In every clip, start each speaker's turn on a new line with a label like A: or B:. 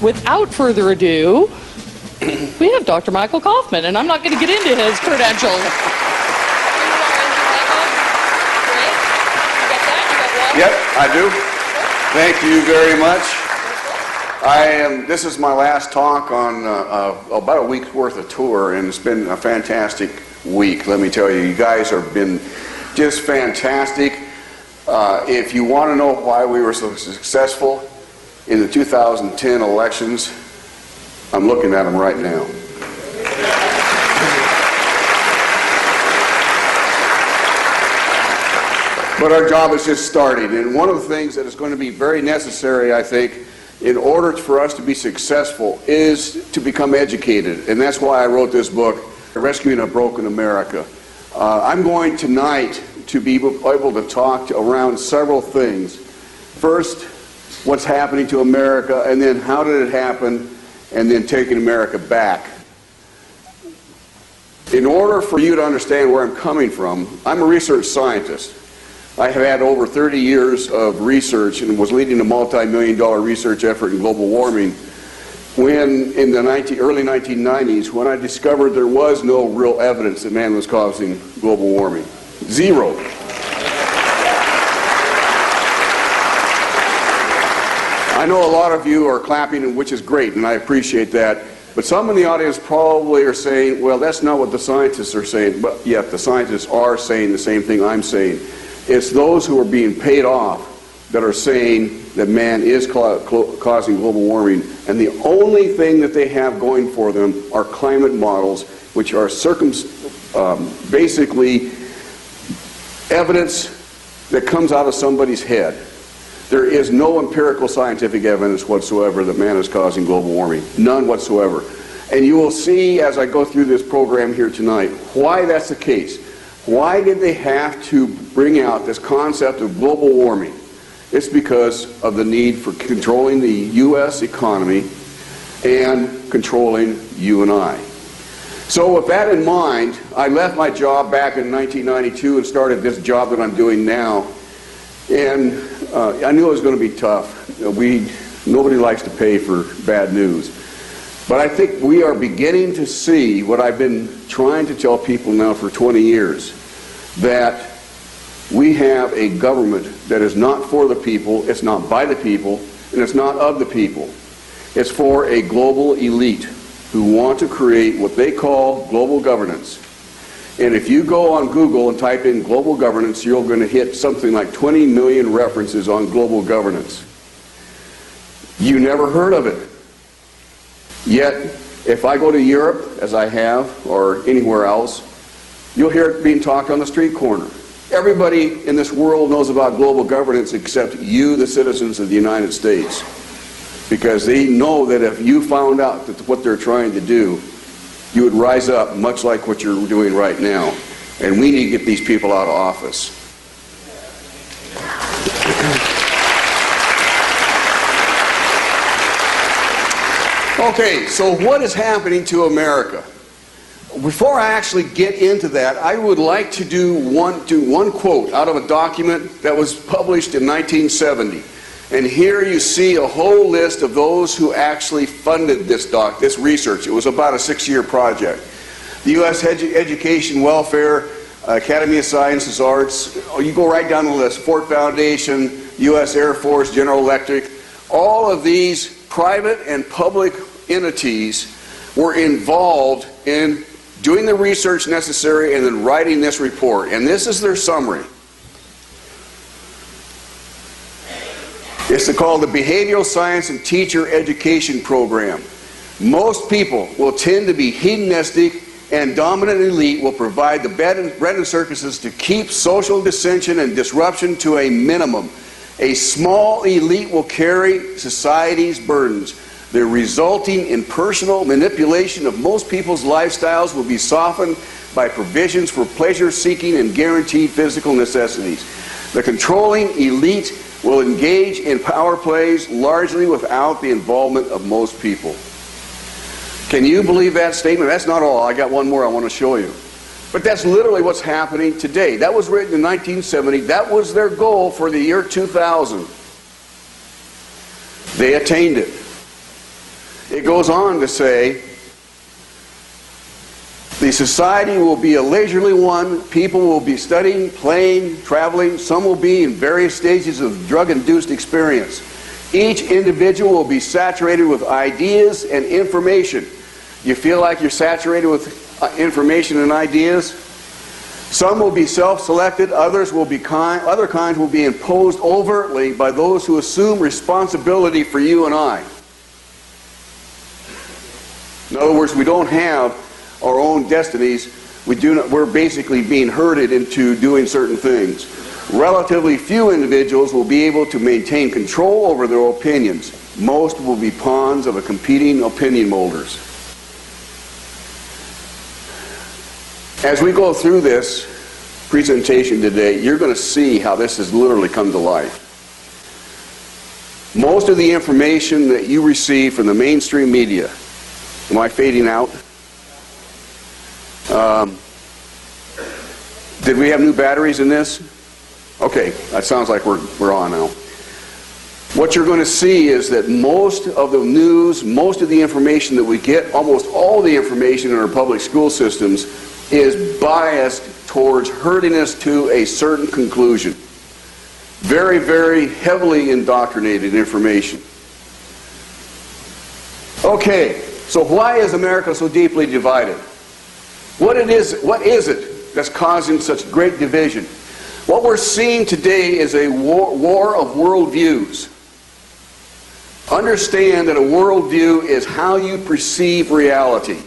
A: without further ado, we have Dr. Michael Coffman, and I'm not going to get into his credentials.
B: Yep, I do. Thank you very much. This is my last talk on about a week's worth of tour, and it's been a fantastic week, let me tell you. You guys have been just fantastic. If you want to know why we were so successful in the 2010 elections, I'm looking at them right now. But our job is just starting, and one of the things that is going to be very necessary, I think, in order for us to be successful is to become educated, and that's why I wrote this book, Rescuing a Broken America. I'm going tonight to be able to talk around several things. First, what's happening to America, and then how did it happen, and then taking America back. In order for you to understand where I'm coming from, I'm a research scientist. I have had over 30 years of research and was leading a multi-million-dollar research effort in global warming when, in the early 1990s, when I discovered there was no real evidence that man was causing global warming. Zero. I know a lot of you are clapping, which is great, and I appreciate that. But some in the audience probably are saying, well, that's not what the scientists are saying. But yet the scientists are saying the same thing I'm saying. It's those who are being paid off that are saying that man is causing global warming, and the only thing that they have going for them are climate models, which are basically evidence that comes out of somebody's head. There is no empirical scientific evidence whatsoever that man is causing global warming. None whatsoever. And you will see as I go through this program here tonight why that's the case. Why did they have to bring out this concept of global warming? It's because of the need for controlling the U.S. economy and controlling you and I. So with that in mind, I left my job back in 1992 and started this job that I'm doing now. And I knew it was going to be tough. Nobody likes to pay for bad news. But I think we are beginning to see what I've been trying to tell people now for 20 years, that we have a government that is not for the people, it's not by the people, and it's not of the people. It's for a global elite who want to create what they call global governance. And if you go on Google and type in global governance, you're going to hit something like 20 million references on global governance. You never heard of it. Yet, if I go to Europe, as I have, or anywhere else, you'll hear it being talked on the street corner. Everybody in this world knows about global governance except you, the citizens of the United States. Because they know that if you found out that what they're trying to do, you would rise up much like what you're doing right now. And we need to get these people out of office. Okay, so what is happening to America? Before I actually get into that, I would like to do one quote out of a document that was published in 1970. And here you see a whole list of those who actually funded this research. It was about a 6-year project. The U.S. Education, Welfare, Academy of Sciences, Arts, you go right down the list, Ford Foundation, U.S. Air Force, General Electric, all of these private and public entities were involved in doing the research necessary and then writing this report. And this is their summary. It's called the Behavioral Science and Teacher Education Program. Most people will tend to be hedonistic, and dominant elite will provide the bread and circuses to keep social dissension and disruption to a minimum. A small elite will carry society's burdens. The resulting impersonal manipulation of most people's lifestyles will be softened by provisions for pleasure-seeking and guaranteed physical necessities. The controlling elite will engage in power plays largely without the involvement of most people. Can you believe that statement? That's not all. I got one more I want to show you. But that's literally what's happening today. That was written in 1970. That was their goal for the year 2000. They attained it. It goes on to say, the society will be a leisurely one. People will be studying, playing, traveling. Some will be in various stages of drug-induced experience. Each individual will be saturated with ideas and information. You feel like you're saturated with information and ideas? Some will be self-selected, others will be other kinds will be imposed overtly by those who assume responsibility for you and I. In other words, we don't have our own destinies. We're basically being herded into doing certain things. Relatively few individuals will be able to maintain control over their opinions. Most will be pawns of a competing opinion molders. As we go through this presentation today, you're going to see how this has literally come to life. Most of the information that you receive from the mainstream media, am I fading out? Did we have new batteries in this? Okay, that sounds like we're on now. What you're going to see is that most of the news, most of the information that we get, almost all the information in our public school systems is biased towards herding us to a certain conclusion. Very, very heavily indoctrinated information. Okay, so why is America so deeply divided? What is it that's causing such great division? What we're seeing today is a war of worldviews. Understand that a worldview is how you perceive reality.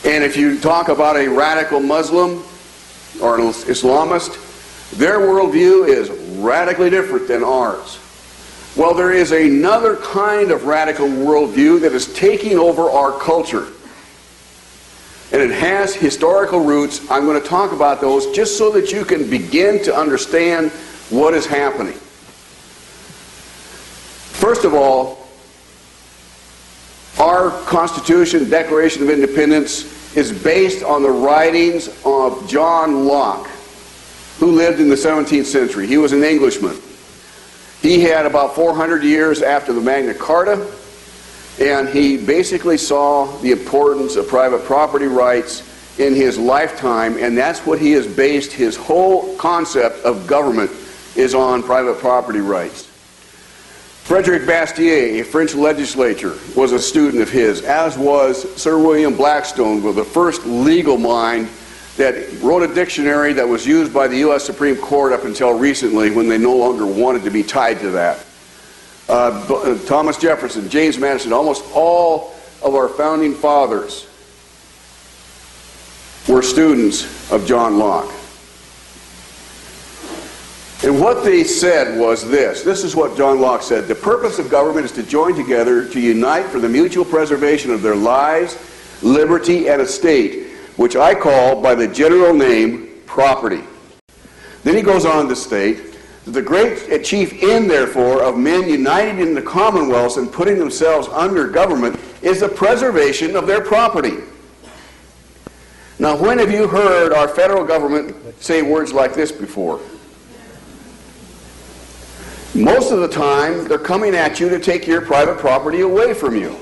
B: And if you talk about a radical Muslim or an Islamist, their worldview is radically different than ours. Well, there is another kind of radical worldview that is taking over our culture. And it has historical roots. I'm going to talk about those just so that you can begin to understand what is happening. First of all, our Constitution, Declaration of Independence, is based on the writings of John Locke, who lived in the 17th century. He was an Englishman. He had about 400 years after the Magna Carta, and he basically saw the importance of private property rights in his lifetime, and that's what he has based his whole concept of government is on private property rights. Frederick Bastiat, a French legislator, was a student of his, as was Sir William Blackstone, was the first legal mind that wrote a dictionary that was used by the U.S. Supreme Court up until recently when they no longer wanted to be tied to that. Thomas Jefferson, James Madison, almost all of our founding fathers were students of John Locke. And what they said was this. This is what John Locke said. The purpose of government is to join together, to unite for the mutual preservation of their lives, liberty, and estate, which I call by the general name property. Then he goes on to state, the great chief end, therefore, of men united in the commonwealths and putting themselves under government is the preservation of their property. Now, when have you heard our federal government say words like this before? Most of the time, they're coming at you to take your private property away from you,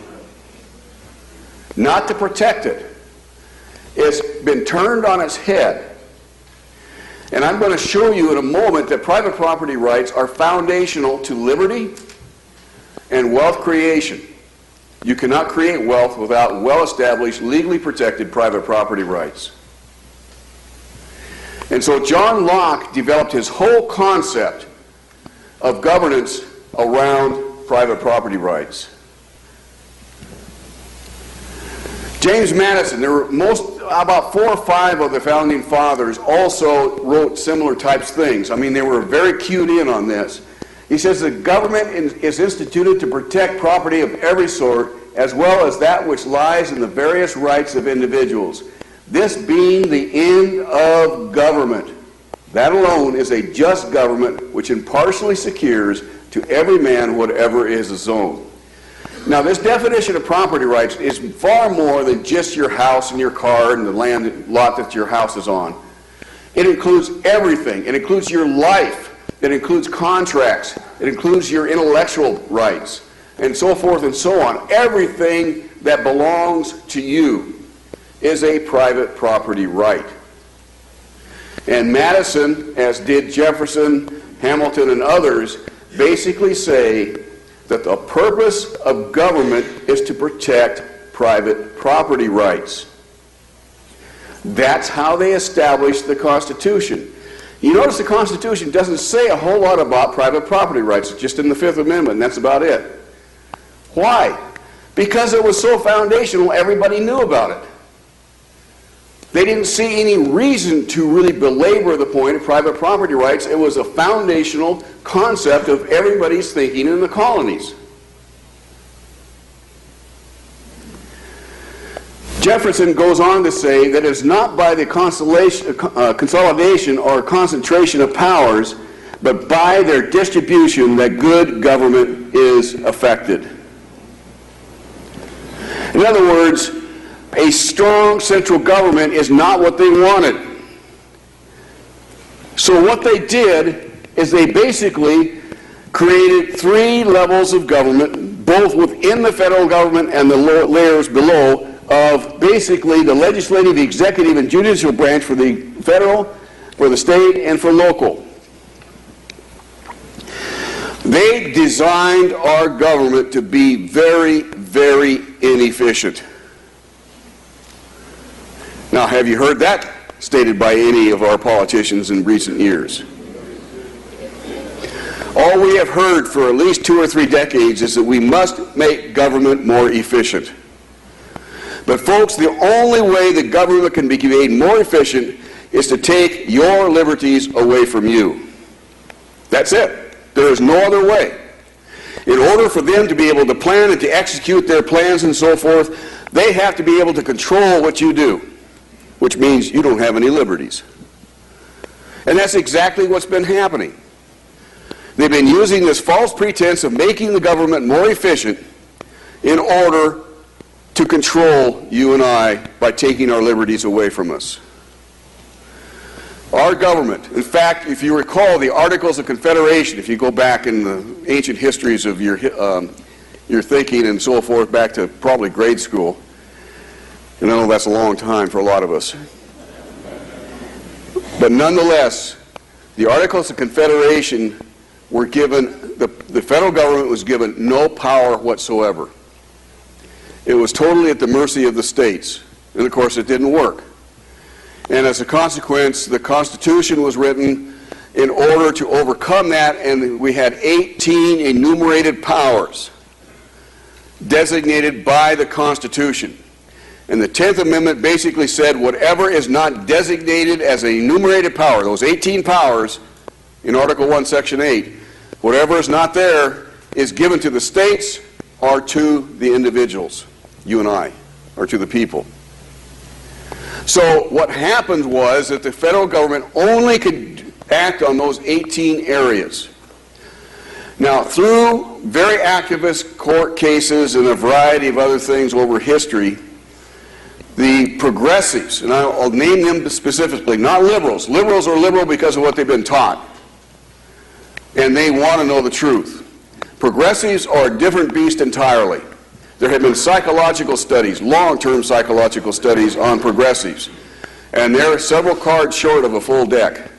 B: not to protect it. It's been turned on its head. And I'm going to show you in a moment that private property rights are foundational to liberty and wealth creation. You cannot create wealth without well-established, legally protected private property rights. And so John Locke developed his whole concept of governance around private property rights. James Madison, there were about 4 or 5 of the founding fathers also wrote similar types of things. I mean, they were very cued in on this. He says the government is instituted to protect property of every sort, as well as that which lies in the various rights of individuals. This being the end of government. That alone is a just government which impartially secures to every man whatever is his own. Now, this definition of property rights is far more than just your house and your car and the land lot that your house is on. It includes everything. It includes your life. It includes contracts. It includes your intellectual rights. and so forth and so on. Everything that belongs to you is a private property right. And Madison, as did Jefferson, Hamilton, and others, basically say that the purpose of government is to protect private property rights. That's how they established the Constitution. You notice the Constitution doesn't say a whole lot about private property rights. It's just in the Fifth Amendment, and that's about it. Why? Because it was so foundational, everybody knew about it. They didn't see any reason to really belabor the point of private property rights. It was a foundational concept of everybody's thinking in the colonies. Jefferson goes on to say that it's not by the consolidation or concentration of powers, but by their distribution that good government is effected. In other words, a strong central government is not what they wanted. So what they did is they basically created 3 levels of government, both within the federal government and the layers below, of basically the legislative, the executive, and judicial branch for the federal, for the state, and for local. They designed our government to be very, very inefficient. Now, have you heard that stated by any of our politicians in recent years? All we have heard for at least 2 or 3 decades is that we must make government more efficient. But folks, the only way the government can be made more efficient is to take your liberties away from you. That's it. There is no other way. In order for them to be able to plan and to execute their plans and so forth, they have to be able to control what you do, which means you don't have any liberties. And that's exactly what's been happening. They've been using this false pretense of making the government more efficient in order to control you and I by taking our liberties away from us. Our government, in fact, if you recall the Articles of Confederation, if you go back in the ancient histories of your thinking and so forth, back to probably grade school, and I know that's a long time for a lot of us. But nonetheless, the Articles of Confederation were given, the federal government was given no power whatsoever. It was totally at the mercy of the states. And of course it didn't work. And as a consequence, the Constitution was written in order to overcome that, and we had 18 enumerated powers designated by the Constitution. And the 10th Amendment basically said whatever is not designated as an enumerated power, those 18 powers in Article 1, Section 8, whatever is not there is given to the states or to the individuals, you and I, or to the people. So what happened was that the federal government only could act on those 18 areas. Now, through very activist court cases and a variety of other things over history, the progressives, and I'll name them specifically, not liberals. Liberals are liberal because of what they've been taught, and they want to know the truth. Progressives are a different beast entirely. There have been psychological studies, long-term psychological studies on progressives, and they're several cards short of a full deck.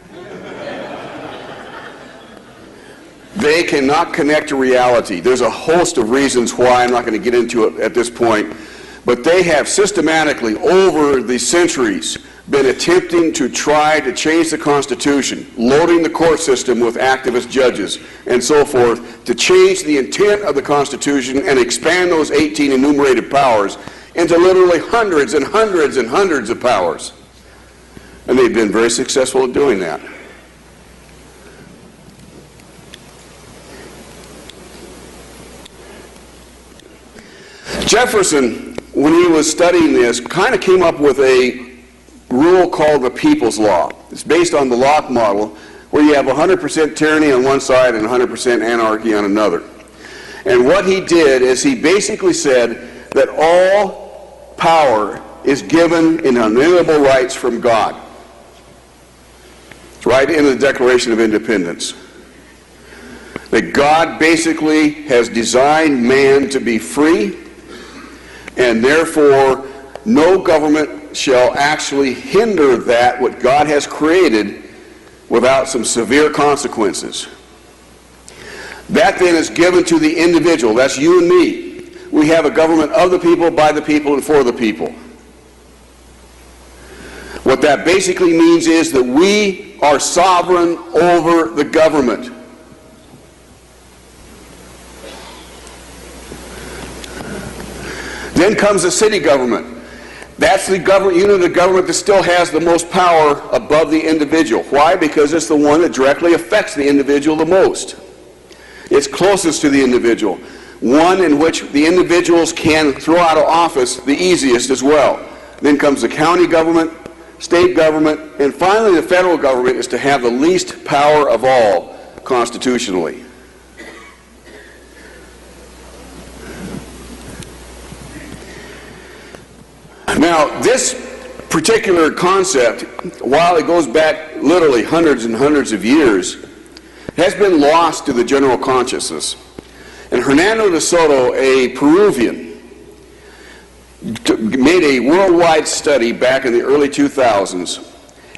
B: They cannot connect to reality. There's a host of reasons why. I'm not going to get into it at this point, but they have systematically, over the centuries, been attempting to try to change the Constitution, loading the court system with activist judges and so forth, to change the intent of the Constitution and expand those 18 enumerated powers into literally hundreds and hundreds and hundreds of powers. And they've been very successful at doing that. Jefferson, when he was studying this, kind of came up with a rule called the People's Law. It's based on the Locke model, where you have 100% tyranny on one side and 100% anarchy on another. And what he did is he basically said that all power is given in unalienable rights from God. It's right in the Declaration of Independence. That God basically has designed man to be free, and therefore no government shall actually hinder that what God has created without some severe consequences. That then is given to the individual. That's you and me. We have a government of the people, by the people, and for the people. What that basically means is that we are sovereign over the government. Then comes the city government. That's the government, unit of government that still has the most power above the individual. Why? Because it's the one that directly affects the individual the most. It's closest to the individual. One in which the individuals can throw out of office the easiest as well. Then comes the county government, state government, and finally the federal government is to have the least power of all constitutionally. Now, this particular concept, while it goes back literally hundreds and hundreds of years, has been lost to the general consciousness. And Hernando de Soto, a Peruvian, made a worldwide study back in the early 2000s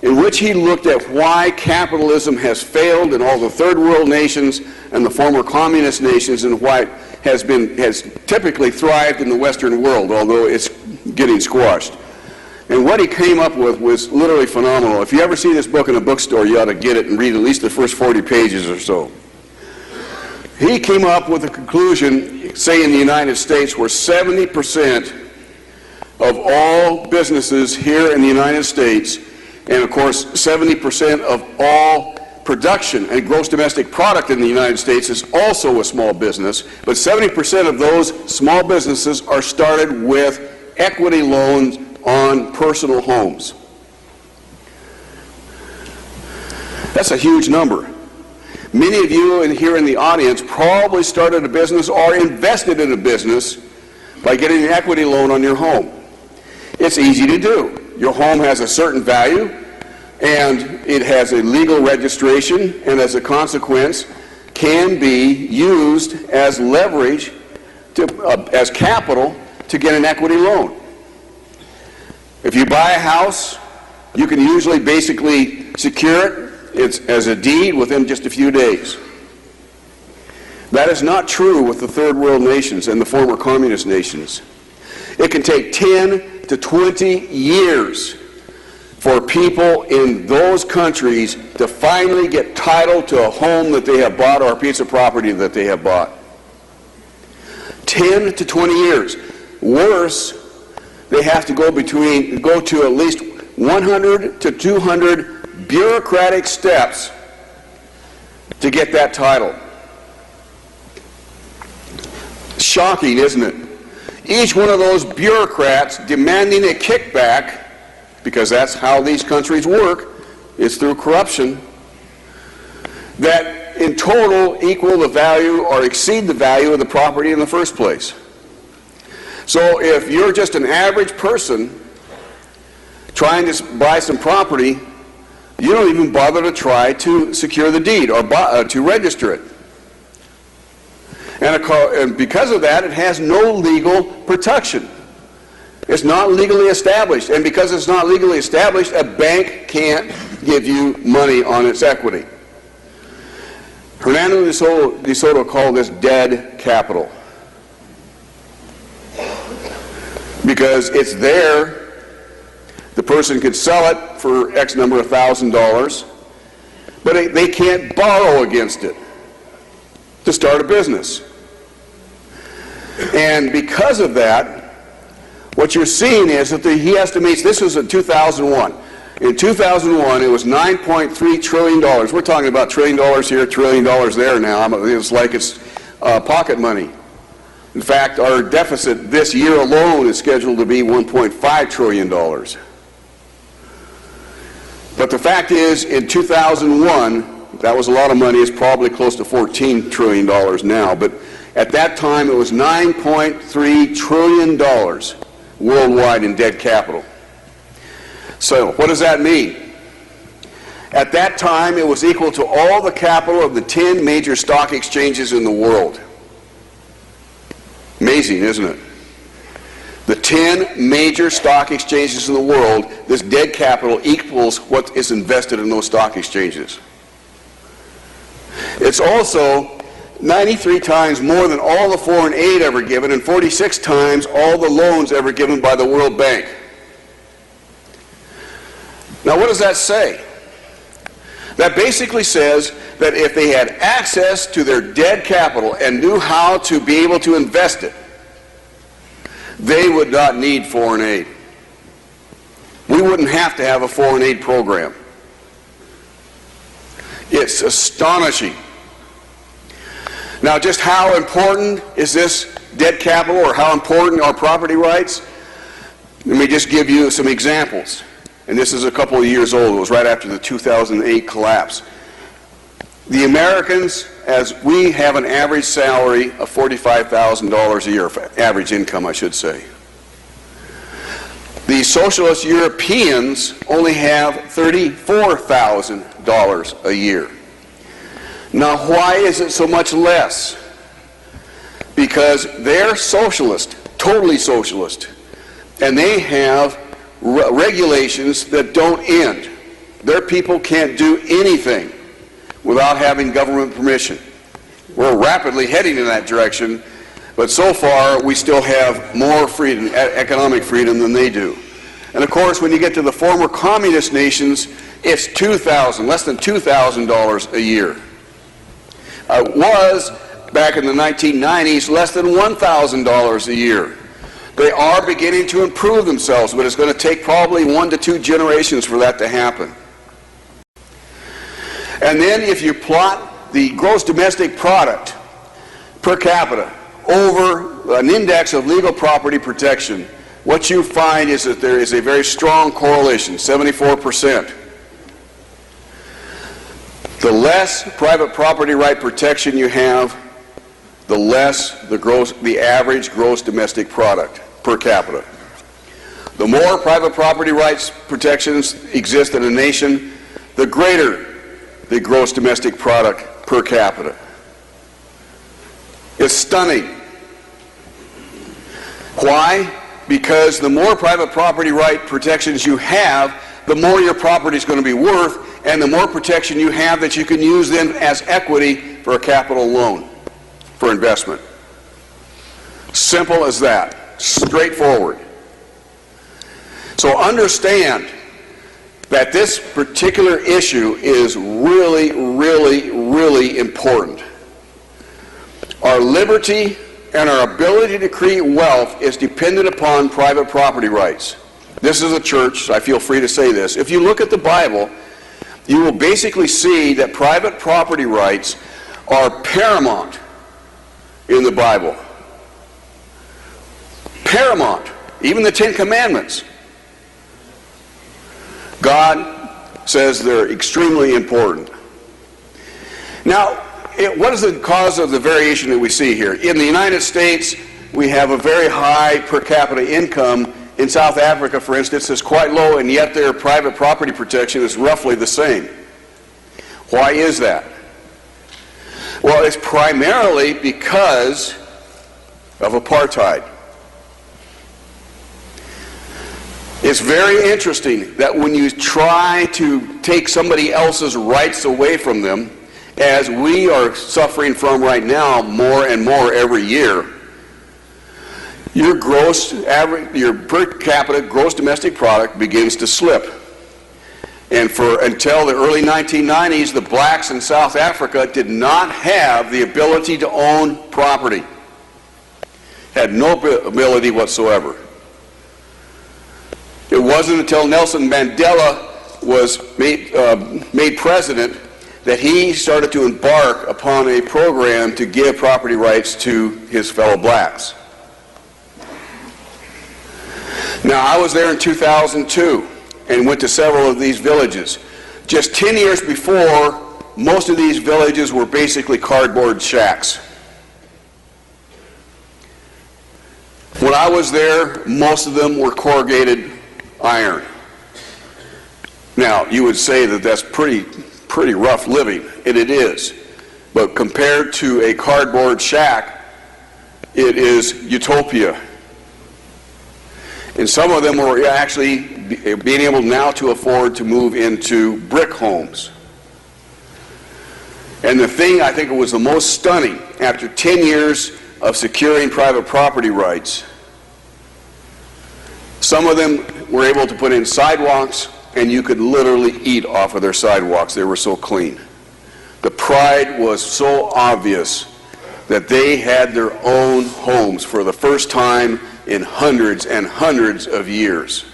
B: in which he looked at why capitalism has failed in all the third world nations and the former communist nations, and why it has typically thrived in the Western world, although it's getting squashed. And what he came up with was literally phenomenal. If you ever see this book in a bookstore, you ought to get it and read at least the first 40 pages or so. He came up with a conclusion, say in the United States, where 70% of all businesses here in the United States, and of course 70% of all production and gross domestic product in the United States is also a small business, but 70% of those small businesses are started with equity loans on personal homes. That's a huge number. Many of you here in the audience probably started a business or invested in a business by getting an equity loan on your home. It's easy to do. Your home has a certain value, and it has a legal registration, and as a consequence can be used as leverage, as capital, to get an equity loan. If you buy a house, you can usually basically secure it as a deed within just a few days. That is not true with the third world nations and the former communist nations. It can take 10 to 20 years for people in those countries to finally get title to a home that they have bought or a piece of property that they have bought. 10 to 20 years. Worse, they have to go to at least 100 to 200 bureaucratic steps to get that title. Shocking, isn't it? Each one of those bureaucrats demanding a kickback, because that's how these countries work, is through corruption, that in total equal the value or exceed the value of the property in the first place. So if you're just an average person trying to buy some property, you don't even bother to try to secure the deed or to register it. And because of that, it has no legal protection. It's not legally established. And because it's not legally established, a bank can't give you money on its equity. Hernando de Soto called this dead capital. Because it's there, the person could sell it for X number of $1,000, but they can't borrow against it to start a business. And because of that, what you're seeing is that he estimates, this was in 2001. In 2001, it was $9.3 trillion. We're talking about $1 trillion here, $1 trillion there now. It's like it's pocket money. In fact, our deficit this year alone is scheduled to be $1.5 trillion. But the fact is, in 2001, that was a lot of money. It's probably close to $14 trillion now. But at that time, it was $9.3 trillion worldwide in dead capital. So what does that mean? At that time, it was equal to all the capital of the 10 major stock exchanges in the world. Amazing, isn't it? The 10 major stock exchanges in the world, this dead capital equals what is invested in those stock exchanges. It's also 93 times more than all the foreign aid ever given and 46 times all the loans ever given by the World Bank. Now, what does that say? That basically says that if they had access to their dead capital and knew how to be able to invest it, they would not need foreign aid. We wouldn't have to have a foreign aid program. It's astonishing. Now, just how important is this dead capital, or how important are property rights? Let me just give you some examples. And this is a couple of years old. It was right after the 2008 collapse. The Americans, as we have an average salary of $45,000 a year, average income, I should say. The socialist Europeans only have $34,000 a year. Now, why is it so much less? Because they're socialist, totally socialist, and they have regulations that don't end. Their people can't do anything without having government permission. We're rapidly heading in that direction, but so far we still have more freedom, economic freedom, than they do. And of course, when you get to the former communist nations, it's less than $2,000 a year. Was, back in the 1990s, less than $1,000 a year. They are beginning to improve themselves, but it's going to take probably 1 to 2 generations for that to happen. And then if you plot the gross domestic product per capita over an index of legal property protection, what you find is that there is a very strong correlation, 74%. The less private property right protection you have, the less the average gross domestic product per capita. The more private property rights protections exist in a nation, the greater the gross domestic product per capita. It's stunning. Why? Because the more private property right protections you have, the more your property is going to be worth, and the more protection you have that you can use then as equity for a capital loan for investment. Simple as that. Straightforward. So understand that this particular issue is really, really, really important. Our liberty and our ability to create wealth is dependent upon private property rights. This is a church, so I feel free to say this. If you look at the Bible, you will basically see that private property rights are paramount in the Bible. Paramount. Even the 10 Commandments. God says they're extremely important. Now, what is the cause of the variation that we see here? In the United States, we have a very high per capita income. In South Africa, for instance, is quite low, and yet their private property protection is roughly the same. Why is that? Well, it's primarily because of apartheid. It's very interesting that when you try to take somebody else's rights away from them, as we are suffering from right now more and more every year, your per capita gross domestic product begins to slip. And until the early 1990s, the blacks in South Africa did not have the ability to own property. Had no ability whatsoever. It wasn't until Nelson Mandela was made president that he started to embark upon a program to give property rights to his fellow blacks. Now, I was there in 2002 and went to several of these villages. Just 10 years before, most of these villages were basically cardboard shacks. When I was there, most of them were corrugated iron. Now, you would say that that's pretty rough living, and it is. But compared to a cardboard shack, it is utopia. And some of them were actually being able now to afford to move into brick homes. And the thing I think was the most stunning, after 10 years of securing private property rights, some of them were able to put in sidewalks, and you could literally eat off of their sidewalks. They were so clean. The pride was so obvious that they had their own homes for the first time in hundreds and hundreds of years.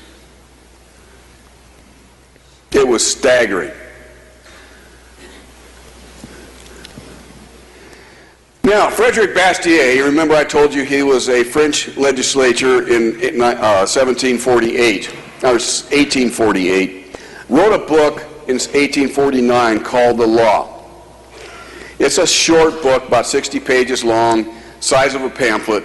B: It was staggering. Now, Frederick Bastiat, you remember I told you he was a French legislator in 1748, or 1848, wrote a book in 1849 called The Law. It's a short book, about 60 pages long, size of a pamphlet,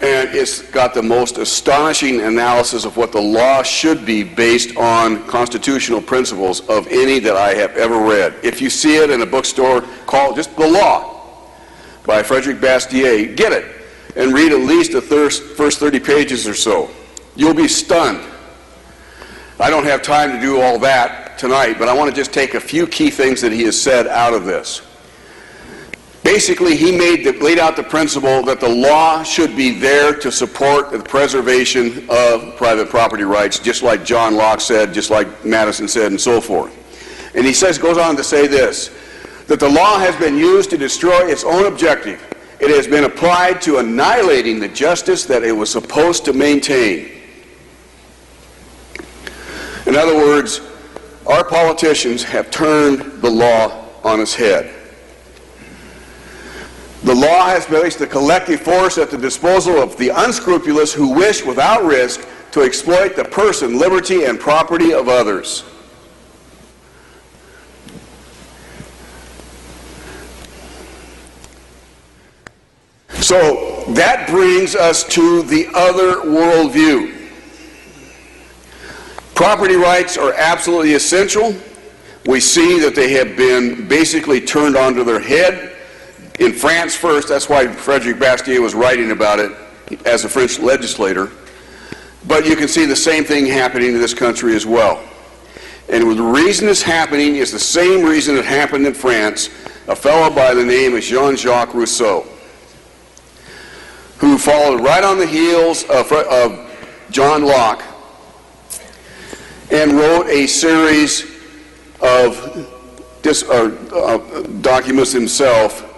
B: and it's got the most astonishing analysis of what the law should be based on constitutional principles of any that I have ever read. If you see it in a bookstore, call it just The Law by Frederick Bastiat. Get it and read at least the first 30 pages or so. You'll be stunned. I don't have time to do all that tonight, but I want to just take a few key things that he has said out of this. Basically, he laid out the principle that the law should be there to support the preservation of private property rights, just like John Locke said, just like Madison said, and so forth. And he goes on to say this, that the law has been used to destroy its own objective. It has been applied to annihilating the justice that it was supposed to maintain. In other words, our politicians have turned the law on its head. The law has placed the collective force at the disposal of the unscrupulous who wish, without risk, to exploit the person, liberty, and property of others. So that brings us to the other worldview. Property rights are absolutely essential. We see that they have been basically turned onto their head. In France first, that's why Frederick Bastiat was writing about it as a French legislator. But you can see the same thing happening in this country as well. And the reason it's happening is the same reason it happened in France. A fellow by the name of Jean-Jacques Rousseau, who followed right on the heels of John Locke and wrote a series of documents himself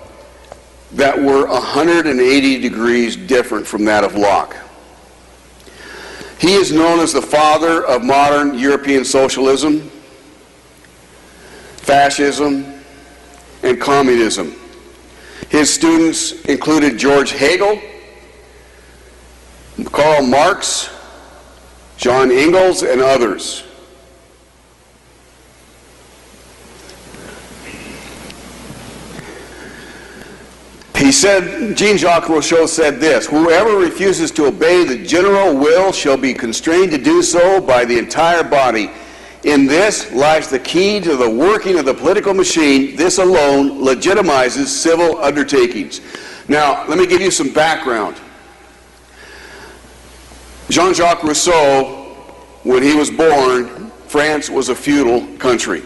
B: that were 180 degrees different from that of Locke. He is known as the father of modern European socialism, fascism, and communism. His students included George Hegel, Karl Marx, John Ingalls, and others. He said, Jean-Jacques Rousseau said this, "Whoever refuses to obey the general will shall be constrained to do so by the entire body. In this lies the key to the working of the political machine. This alone legitimizes civil undertakings." Now, let me give you some background. Jean-Jacques Rousseau, when he was born, France was a feudal country.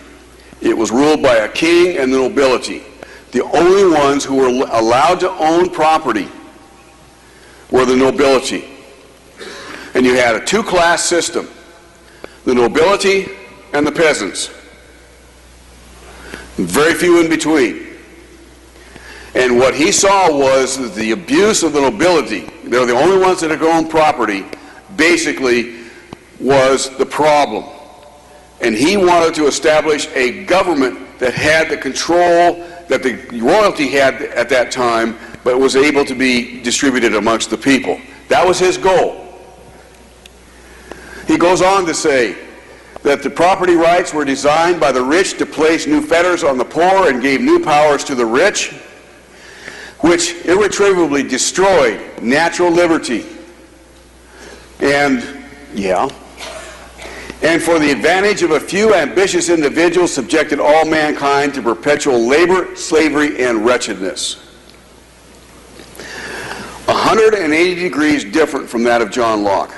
B: It was ruled by a king and the nobility. The only ones who were allowed to own property were the nobility. And you had a two-class system, the nobility and the peasants. Very few in between. And what he saw was the abuse of the nobility. They were the only ones that had owned property, basically, was the problem. And he wanted to establish a government that had the control that the royalty had at that time, but was able to be distributed amongst the people. That was his goal. He goes on to say that the property rights were designed by the rich to place new fetters on the poor and gave new powers to the rich, which irretrievably destroyed natural liberty. And and for the advantage of a few ambitious individuals subjected all mankind to perpetual labor, slavery, and wretchedness. 180 degrees different from that of John Locke.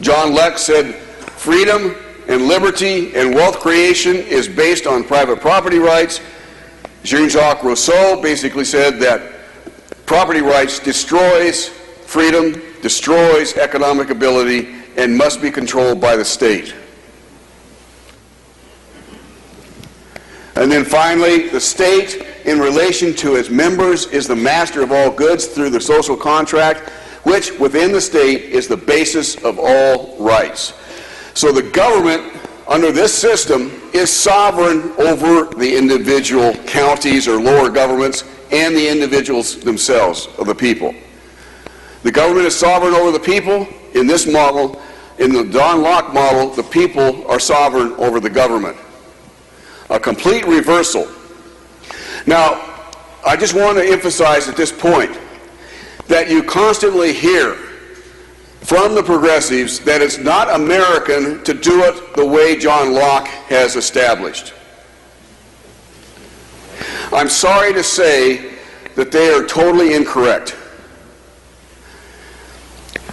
B: John Locke said freedom and liberty and wealth creation is based on private property rights. Jean-Jacques Rousseau basically said that property rights destroys freedom, destroys economic ability, and must be controlled by the state. And then finally, the state, in relation to its members, is the master of all goods through the social contract, which within the state is the basis of all rights. So the government, under this system, is sovereign over the individual counties or lower governments and the individuals themselves, of the people. The government is sovereign over the people. In this model, in the John Locke model, the people are sovereign over the government. A complete reversal. Now, I just want to emphasize at this point that you constantly hear from the progressives that it's not American to do it the way John Locke has established. I'm sorry to say that they are totally incorrect.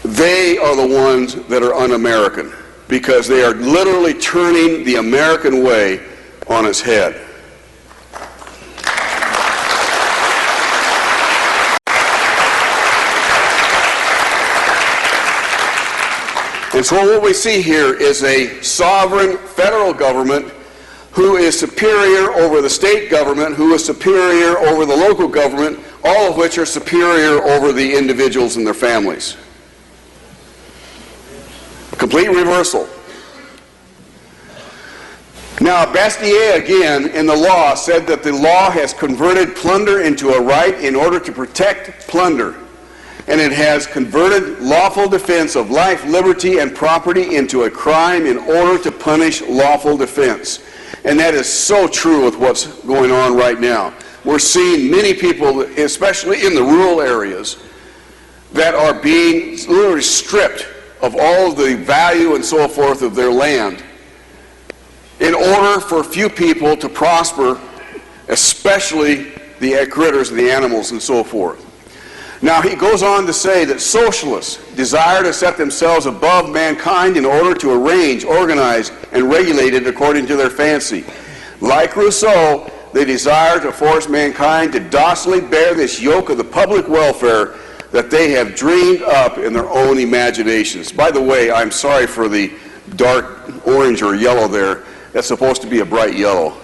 B: They are the ones that are un-American because they are literally turning the American way on its head. And so what we see here is a sovereign federal government who is superior over the state government, who is superior over the local government, all of which are superior over the individuals and their families. Complete reversal. Now, Bastiat, again, in the law, said that the law has converted plunder into a right in order to protect plunder. And it has converted lawful defense of life, liberty, and property into a crime in order to punish lawful defense. And that is so true with what's going on right now. We're seeing many people, especially in the rural areas, that are being literally stripped of all of the value and so forth of their land in order for few people to prosper, especially the critters, the animals, and so forth. Now, he goes on to say that socialists desire to set themselves above mankind in order to arrange, organize, and regulate it according to their fancy. Like Rousseau, they desire to force mankind to docilely bear this yoke of the public welfare that they have dreamed up in their own imaginations. By the way, I'm sorry for the dark orange or yellow there. That's supposed to be a bright yellow.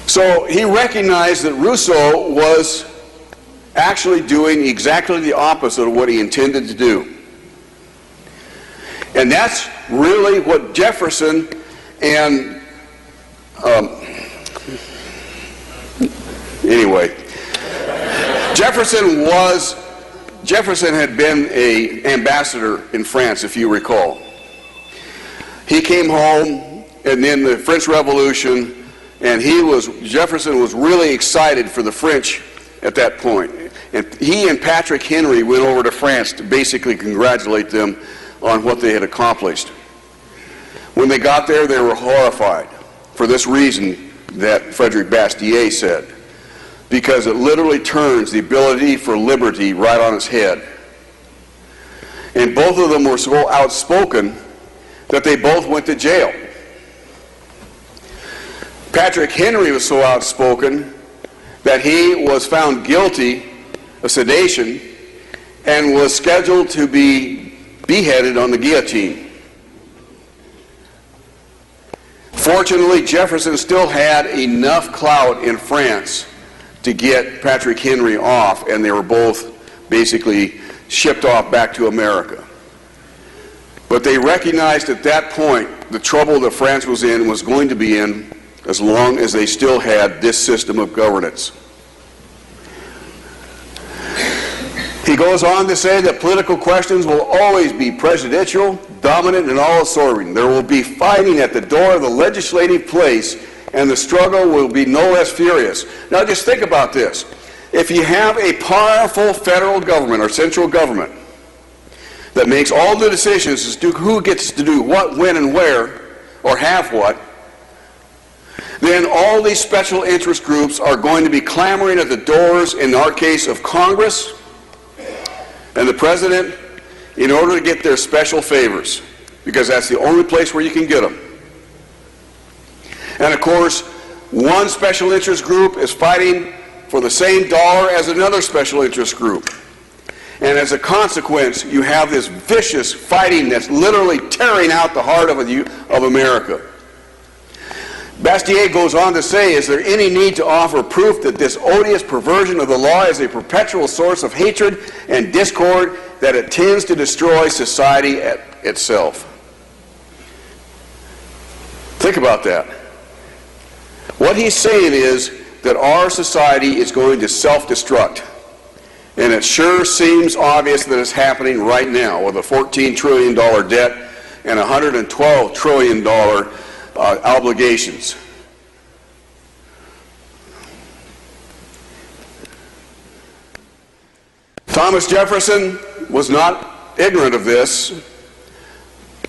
B: So he recognized that Rousseau was actually doing exactly the opposite of what he intended to do. And that's really what Jefferson and anyway, Jefferson had been an ambassador in France, if you recall. He came home, and then the French Revolution, and Jefferson was really excited for the French at that point. And he and Patrick Henry went over to France to basically congratulate them on what they had accomplished. When they got there, they were horrified for this reason that Frederick Bastiat said, because it literally turns the ability for liberty right on its head. And both of them were so outspoken that they both went to jail. Patrick Henry was so outspoken that he was found guilty of sedition and was scheduled to be beheaded on the guillotine. Fortunately, Jefferson still had enough clout in France to get Patrick Henry off, and they were both basically shipped off back to America. But they recognized at that point the trouble that France was in was going to be in as long as they still had this system of governance. He goes on to say that political questions will always be prejudicial, dominant, and all-absorbing. There will be fighting at the door of the legislative place, and the struggle will be no less furious. Now just think about this. If you have a powerful federal government or central government that makes all the decisions as to who gets to do what, when, and where, or have what, then all these special interest groups are going to be clamoring at the doors, in our case, of Congress and the President, in order to get their special favors, because that's the only place where you can get them. And of course, one special interest group is fighting for the same dollar as another special interest group. And as a consequence, you have this vicious fighting that's literally tearing out the heart of America. Bastiat goes on to say, is there any need to offer proof that this odious perversion of the law is a perpetual source of hatred and discord, that it tends to destroy society itself? Think about that. What he's saying is that our society is going to self-destruct. And it sure seems obvious that it's happening right now with a $14 trillion debt and $112 trillion obligations. Thomas Jefferson was not ignorant of this.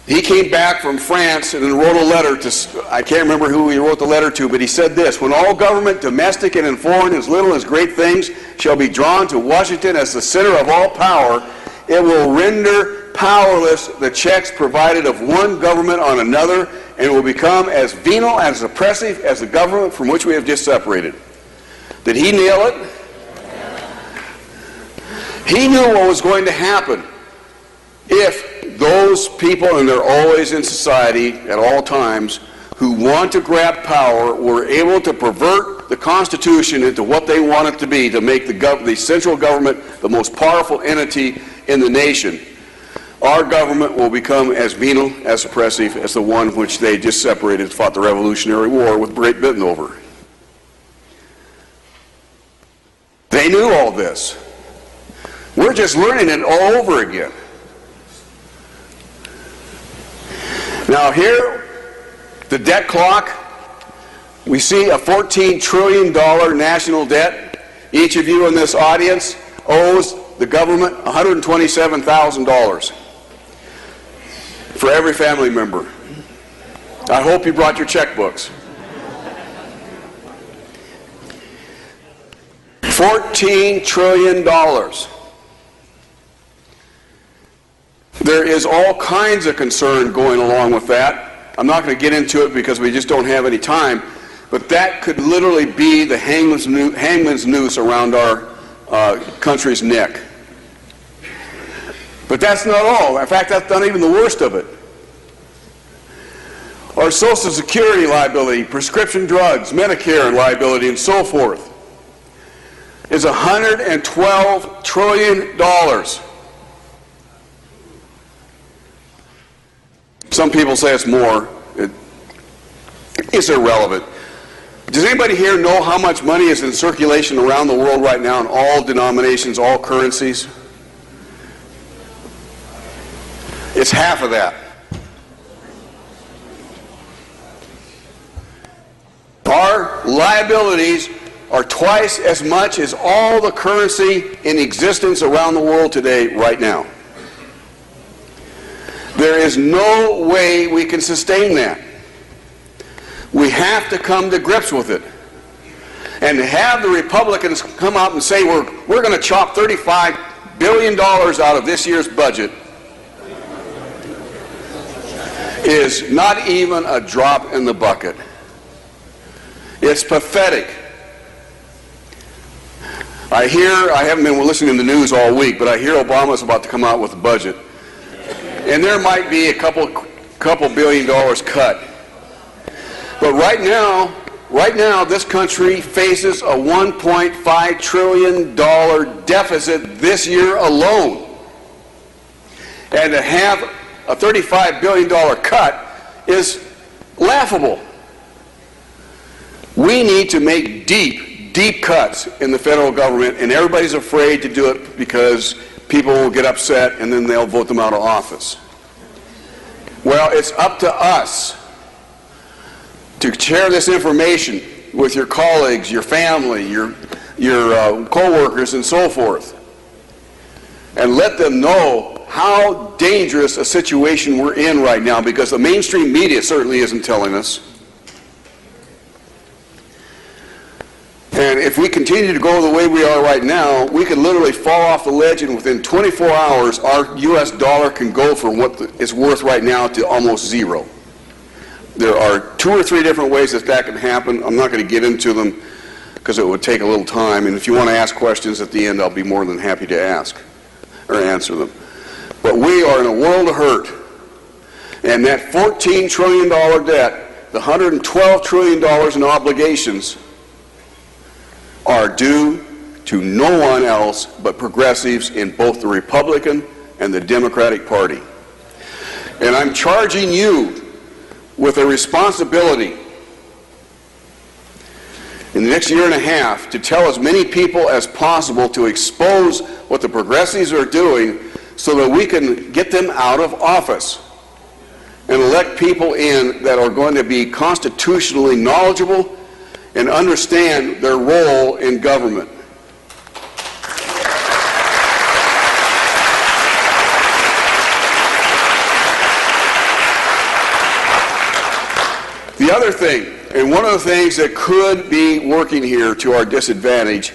B: He came back from France and then wrote a letter to, I can't remember who he wrote the letter to, but he said this: when all government, domestic and in foreign, as little as great things, shall be drawn to Washington as the center of all power, it will render powerless the checks provided of one government on another, and will become as venal, as oppressive as the government from which we have just separated. Did he nail it? He knew what was going to happen if those people, and they're always in society at all times, who want to grab power were able to pervert the Constitution into what they want it to be, to make the central government the most powerful entity in the nation. Our government will become as venal, as oppressive as the one which they just separated, fought the Revolutionary War with Great Britain over. They knew all this. We're just learning it all over again. Now here, the debt clock, we see a $14 trillion national debt. Each of you in this audience owes the government $127,000 for every family member. I hope you brought your checkbooks. $14 trillion. There is all kinds of concern going along with that. I'm not going to get into it because we just don't have any time, but that could literally be the hangman's noose around our country's neck. But that's not all. In fact, that's not even the worst of it. Our Social Security liability, prescription drugs, Medicare liability, and so forth is $112 trillion. Some people say it's more. It's irrelevant. Does anybody here know how much money is in circulation around the world right now in all denominations, all currencies? It's half of that. Our liabilities are twice as much as all the currency in existence around the world today, right now. There is no way we can sustain that. We have to come to grips with it. And to have the Republicans come out and say we're going to chop $35 billion out of this year's budget is not even a drop in the bucket. It's pathetic. I haven't been listening to the news all week, but I hear Obama's about to come out with a budget. And there might be a couple $2 billion cut. But right now, this country faces a $1.5 trillion deficit this year alone. And to have a $35 billion cut is laughable. We need to make deep cuts in the federal government, and everybody's afraid to do it because people will get upset and then they'll vote them out of office. Well, it's up to us to share this information with your colleagues, your family, your co-workers, and so forth, and let them know how dangerous a situation we're in right now, because the mainstream media certainly isn't telling us. And if we continue to go the way we are right now, we could literally fall off the ledge, and within 24 hours, our U.S. dollar can go from what it's worth right now to almost zero. There are 2 or 3 different ways that can happen. I'm not going to get into them because it would take a little time. And if you want to ask questions at the end, I'll be more than happy to ask or answer them. But we are in a world of hurt. And that $14 trillion debt, the $112 trillion in obligations, are due to no one else but progressives in both the Republican and the Democratic Party. And I'm charging you with a responsibility in the next year and a half to tell as many people as possible to expose what the progressives are doing so that we can get them out of office and elect people in that are going to be constitutionally knowledgeable and understand their role in government. The other thing, and one of the things that could be working here to our disadvantage,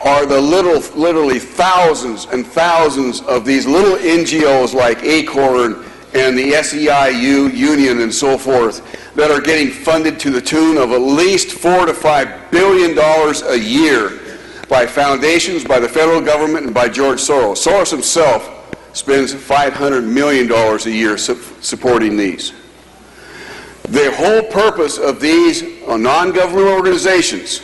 B: are the literally thousands and thousands of these little NGOs like ACORN and the SEIU Union and so forth that are getting funded to the tune of at least $4 to $5 billion a year by foundations, by the federal government, and by George Soros. Soros himself spends $500 million a year supporting these. The whole purpose of these non-government organizations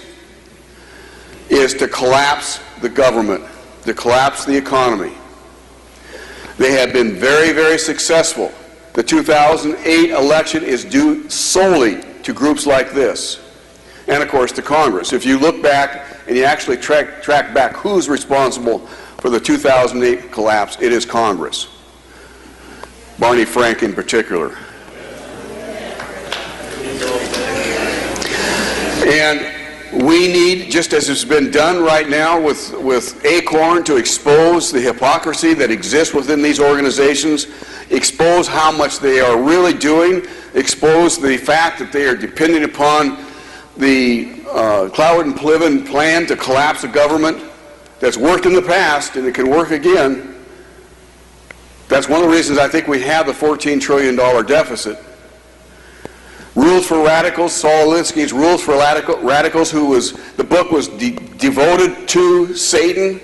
B: is to collapse the government, to collapse the economy. They have been very, very successful. The 2008 election is due solely to groups like this, and of course to Congress. If you look back and you actually track back who's responsible for the 2008 collapse, it is Congress. Barney Frank in particular. And we need, just as it's been done right now with ACORN, to expose the hypocrisy that exists within these organizations, expose how much they are really doing, expose the fact that they are depending upon the Cloward and Pliven plan to collapse the government that's worked in the past and it can work again. That's one of the reasons I think we have the $14 trillion deficit. Rules for Radicals, Saul Alinsky's Rules for Radicals, the book was devoted to Satan.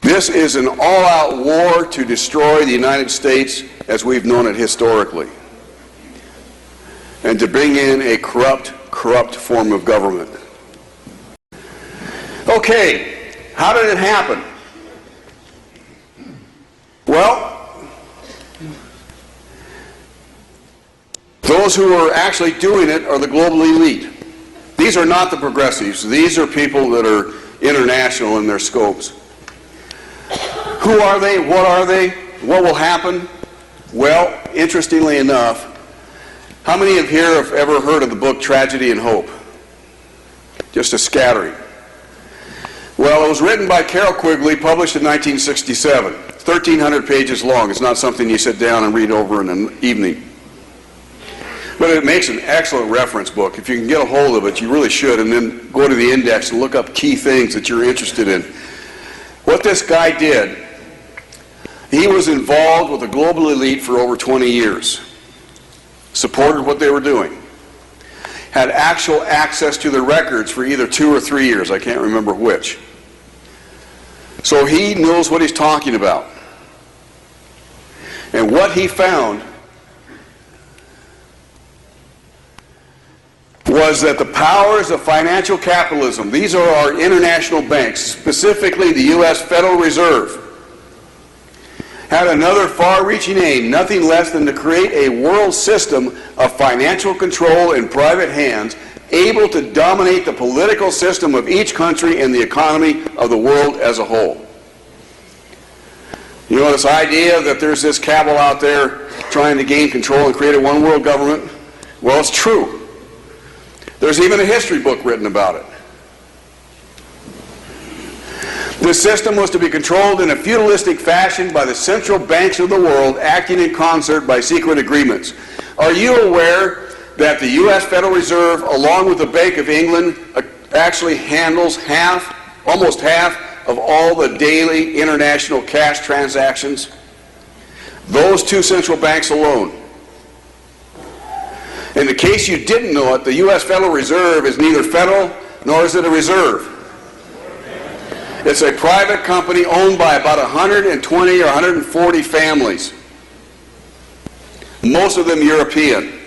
B: This is an all-out war to destroy the United States as we've known it historically, and to bring in a corrupt form of government. Okay, how did it happen? Well, those who are actually doing it are the global elite. These are not the progressives. These are people that are international in their scopes. Who are they? What are they? What will happen? Well, interestingly enough, how many of here have ever heard of the book Tragedy and Hope? Just a scattering. Well, it was written by Carol Quigley, published in 1967. 1,300 pages long. It's not something you sit down and read over in an evening. But it makes an excellent reference book. If you can get a hold of it, you really should, and then go to the index and look up key things that you're interested in. What this guy did, he was involved with the global elite for over 20 years, supported what they were doing, had actual access to the records for either 2 or 3 years, I can't remember which. So he knows what he's talking about. And what he found was that the powers of financial capitalism, these are our international banks, specifically the U.S. Federal Reserve, had another far-reaching aim, nothing less than to create a world system of financial control in private hands, able to dominate the political system of each country and the economy of the world as a whole. You know, this idea that there's this cabal out there trying to gain control and create a one-world government, well, it's true. There's even a history book written about it. This system was to be controlled in a feudalistic fashion by the central banks of the world, acting in concert by secret agreements. Are you aware that the U.S. Federal Reserve, along with the Bank of England, actually handles almost half of all the daily international cash transactions? Those two central banks alone. In the case you didn't know it, the U.S. Federal Reserve is neither federal nor is it a reserve. It's a private company owned by about 120 or 140 families, most of them European.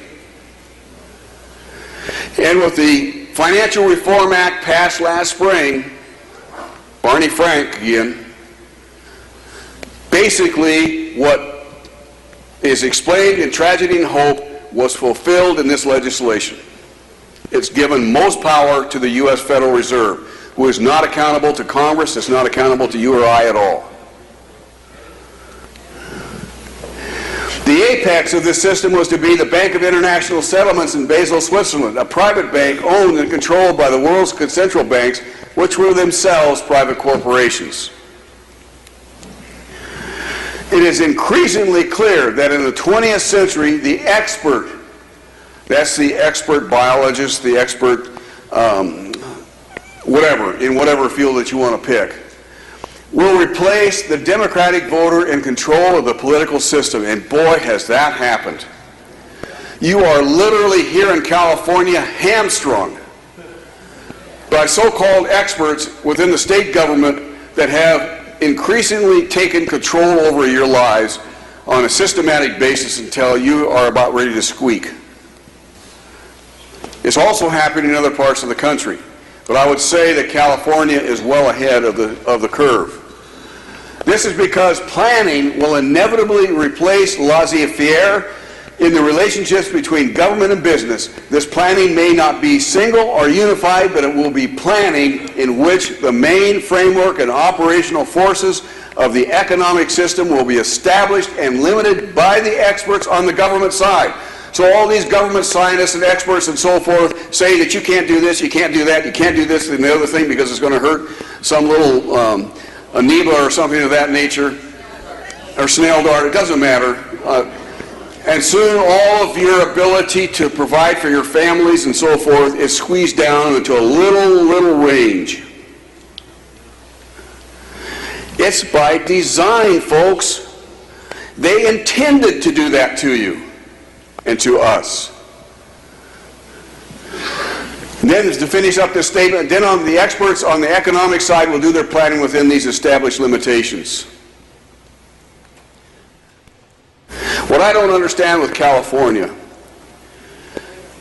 B: And with the Financial Reform Act passed last spring, Barney Frank again, basically what is explained in Tragedy and Hope was fulfilled in this legislation. It's given most power to the U.S. Federal Reserve, who is not accountable to Congress, it's not accountable to you or I at all. The apex of this system was to be the Bank of International Settlements in Basel, Switzerland, a private bank owned and controlled by the world's central banks, which were themselves private corporations. It is increasingly clear that in the 20th century, the expert, that's the expert biologist, the expert whatever, in whatever field that you want to pick, will replace the democratic voter in control of the political system. And boy, has that happened. You are literally here in California hamstrung by so-called experts within the state government that have increasingly taken control over your lives on a systematic basis until you are about ready to squeak. It's also happening in other parts of the country. But I would say that California is well ahead of the curve. This is because planning will inevitably replace laissez-faire in the relationships between government and business. This planning may not be single or unified, but it will be planning in which the main framework and operational forces of the economic system will be established and limited by the experts on the government side. So all these government scientists and experts and so forth say that you can't do this, you can't do that, you can't do this and the other thing because it's going to hurt some little amoeba or something of that nature, or snail dart, it doesn't matter. And soon all of your ability to provide for your families and so forth is squeezed down into a little range. It's by design, folks. They intended to do that to you and to us. And then to finish up this statement, then on the experts on the economic side will do their planning within these established limitations. What I don't understand with California,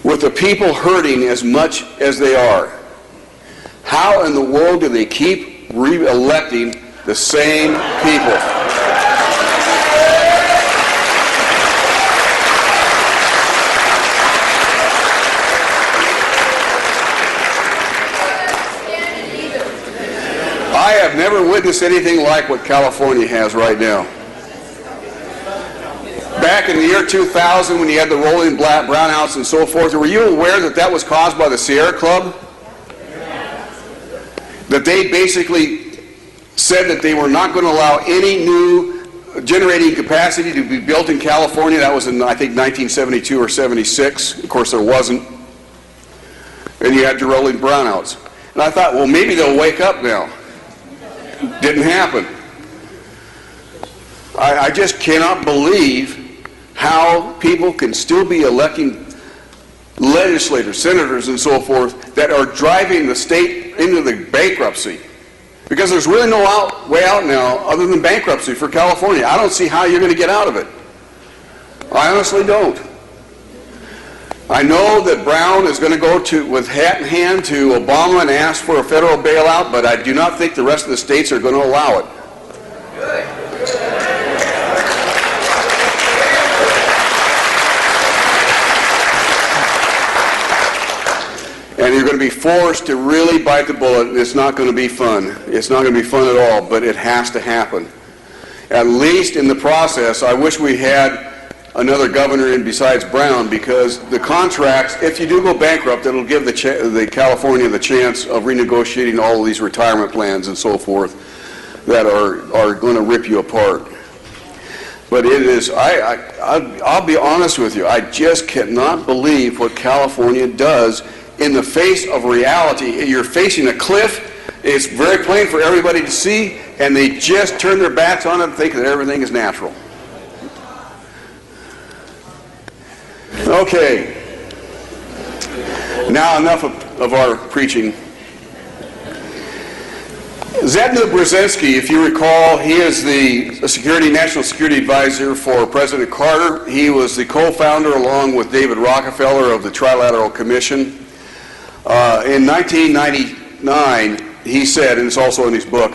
B: with the people hurting as much as they are, how in the world do they keep re-electing the same people? I have never witnessed anything like what California has right now. Back in the year 2000, when you had the rolling brownouts and so forth, were you aware that that was caused by the Sierra Club? That they basically said that they were not going to allow any new generating capacity to be built in California. That was in, I think, 1972 or 76. Of course, there wasn't. And you had your rolling brownouts. And I thought, well, maybe they'll wake up now. Didn't happen. I just cannot believe how people can still be electing legislators, senators, and so forth that are driving the state into the bankruptcy. Because there's really no way out now other than bankruptcy for California. I don't see how you're going to get out of it. I honestly don't. I know that Brown is going to go with hat in hand to Obama and ask for a federal bailout, but I do not think the rest of the states are going to allow it. And you're going to be forced to really bite the bullet. It's not going to be fun. It's not going to be fun at all, but it has to happen. At least in the process, I wish we had another governor in besides Brown, because the contracts, if you do go bankrupt, it'll give the California the chance of renegotiating all of these retirement plans and so forth. that are going to rip you apart. But it is, I'll be honest with you, I just cannot believe what California does in the face of reality. You're facing a cliff, it's very plain for everybody to see, and they just turn their backs on it and think that everything is natural. Okay, now enough of our preaching. Zbigniew Brzezinski, if you recall, he is the national security advisor for President Carter. He was the co-founder, along with David Rockefeller, of the Trilateral Commission. In 1999, he said, and it's also in his book,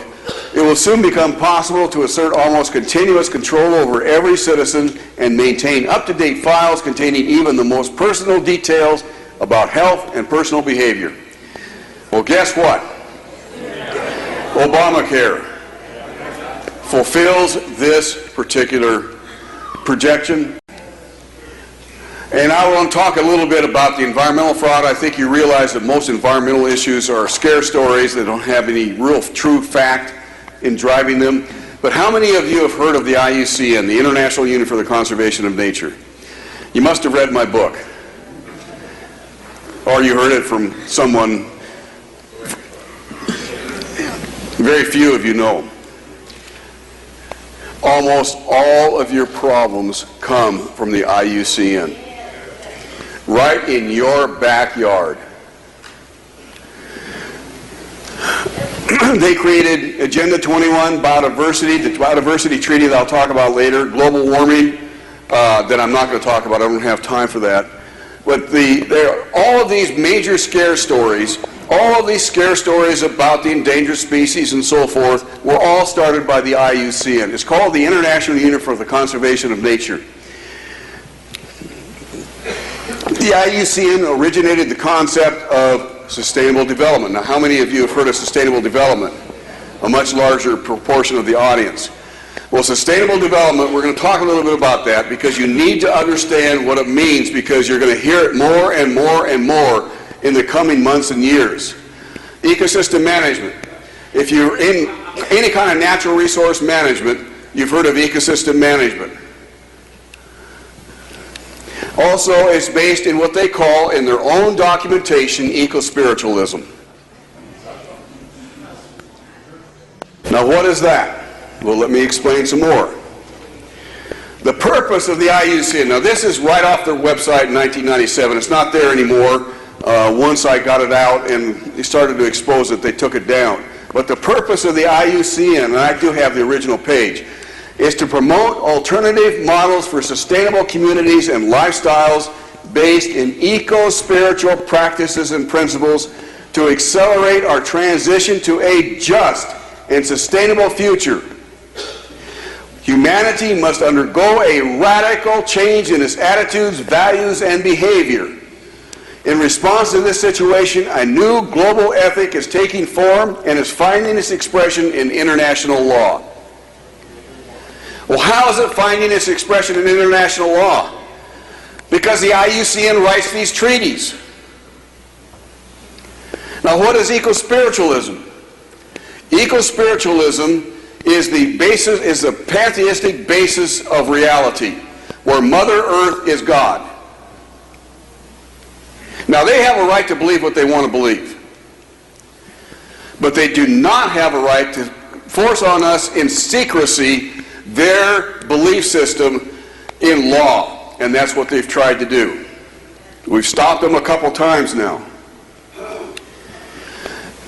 B: "It will soon become possible to assert almost continuous control over every citizen and maintain up-to-date files containing even the most personal details about health and personal behavior." Well, guess what? Obamacare fulfills this particular projection. And I want to talk a little bit about the environmental fraud. I think you realize that most environmental issues are scare stories that don't have any real true fact in driving them. But how many of you have heard of the IUCN, the International Union for the Conservation of Nature? You must have read my book. Or you heard it from someone. Very few of you know. Almost all of your problems come from the IUCN. Right in your backyard. They created Agenda 21, biodiversity, the biodiversity treaty that I'll talk about later, global warming, that I'm not going to talk about, I don't have time for that. But all of these major scare stories, all of these scare stories about the endangered species and so forth, were all started by the IUCN. It's called the International Union for the Conservation of Nature. The IUCN originated the concept of sustainable development. Now, how many of you have heard of sustainable development? A much larger proportion of the audience. Well, sustainable development, we're going to talk a little bit about that because you need to understand what it means, because you're going to hear it more and more and more in the coming months and years. Ecosystem management. If you're in any kind of natural resource management, you've heard of ecosystem management. Also, it's based in what they call, in their own documentation, eco-spiritualism. Now, what is that? Well, let me explain some more. The purpose of the IUCN, now this is right off their website in 1997. It's not there anymore. Once I got it out and they started to expose it, they took it down. But the purpose of the IUCN, and I do have the original page, is to promote alternative models for sustainable communities and lifestyles based in eco-spiritual practices and principles to accelerate our transition to a just and sustainable future. Humanity must undergo a radical change in its attitudes, values, and behavior. In response to this situation, a new global ethic is taking form and is finding its expression in international law. Well, how is it finding its expression in international law? Because the IUCN writes these treaties. Now, what is eco-spiritualism? Eco-spiritualism is the pantheistic basis of reality, where Mother Earth is God. Now, they have a right to believe what they want to believe, but they do not have a right to force on us in secrecy their belief system in law, and that's what they've tried to do. We've stopped them a couple times now.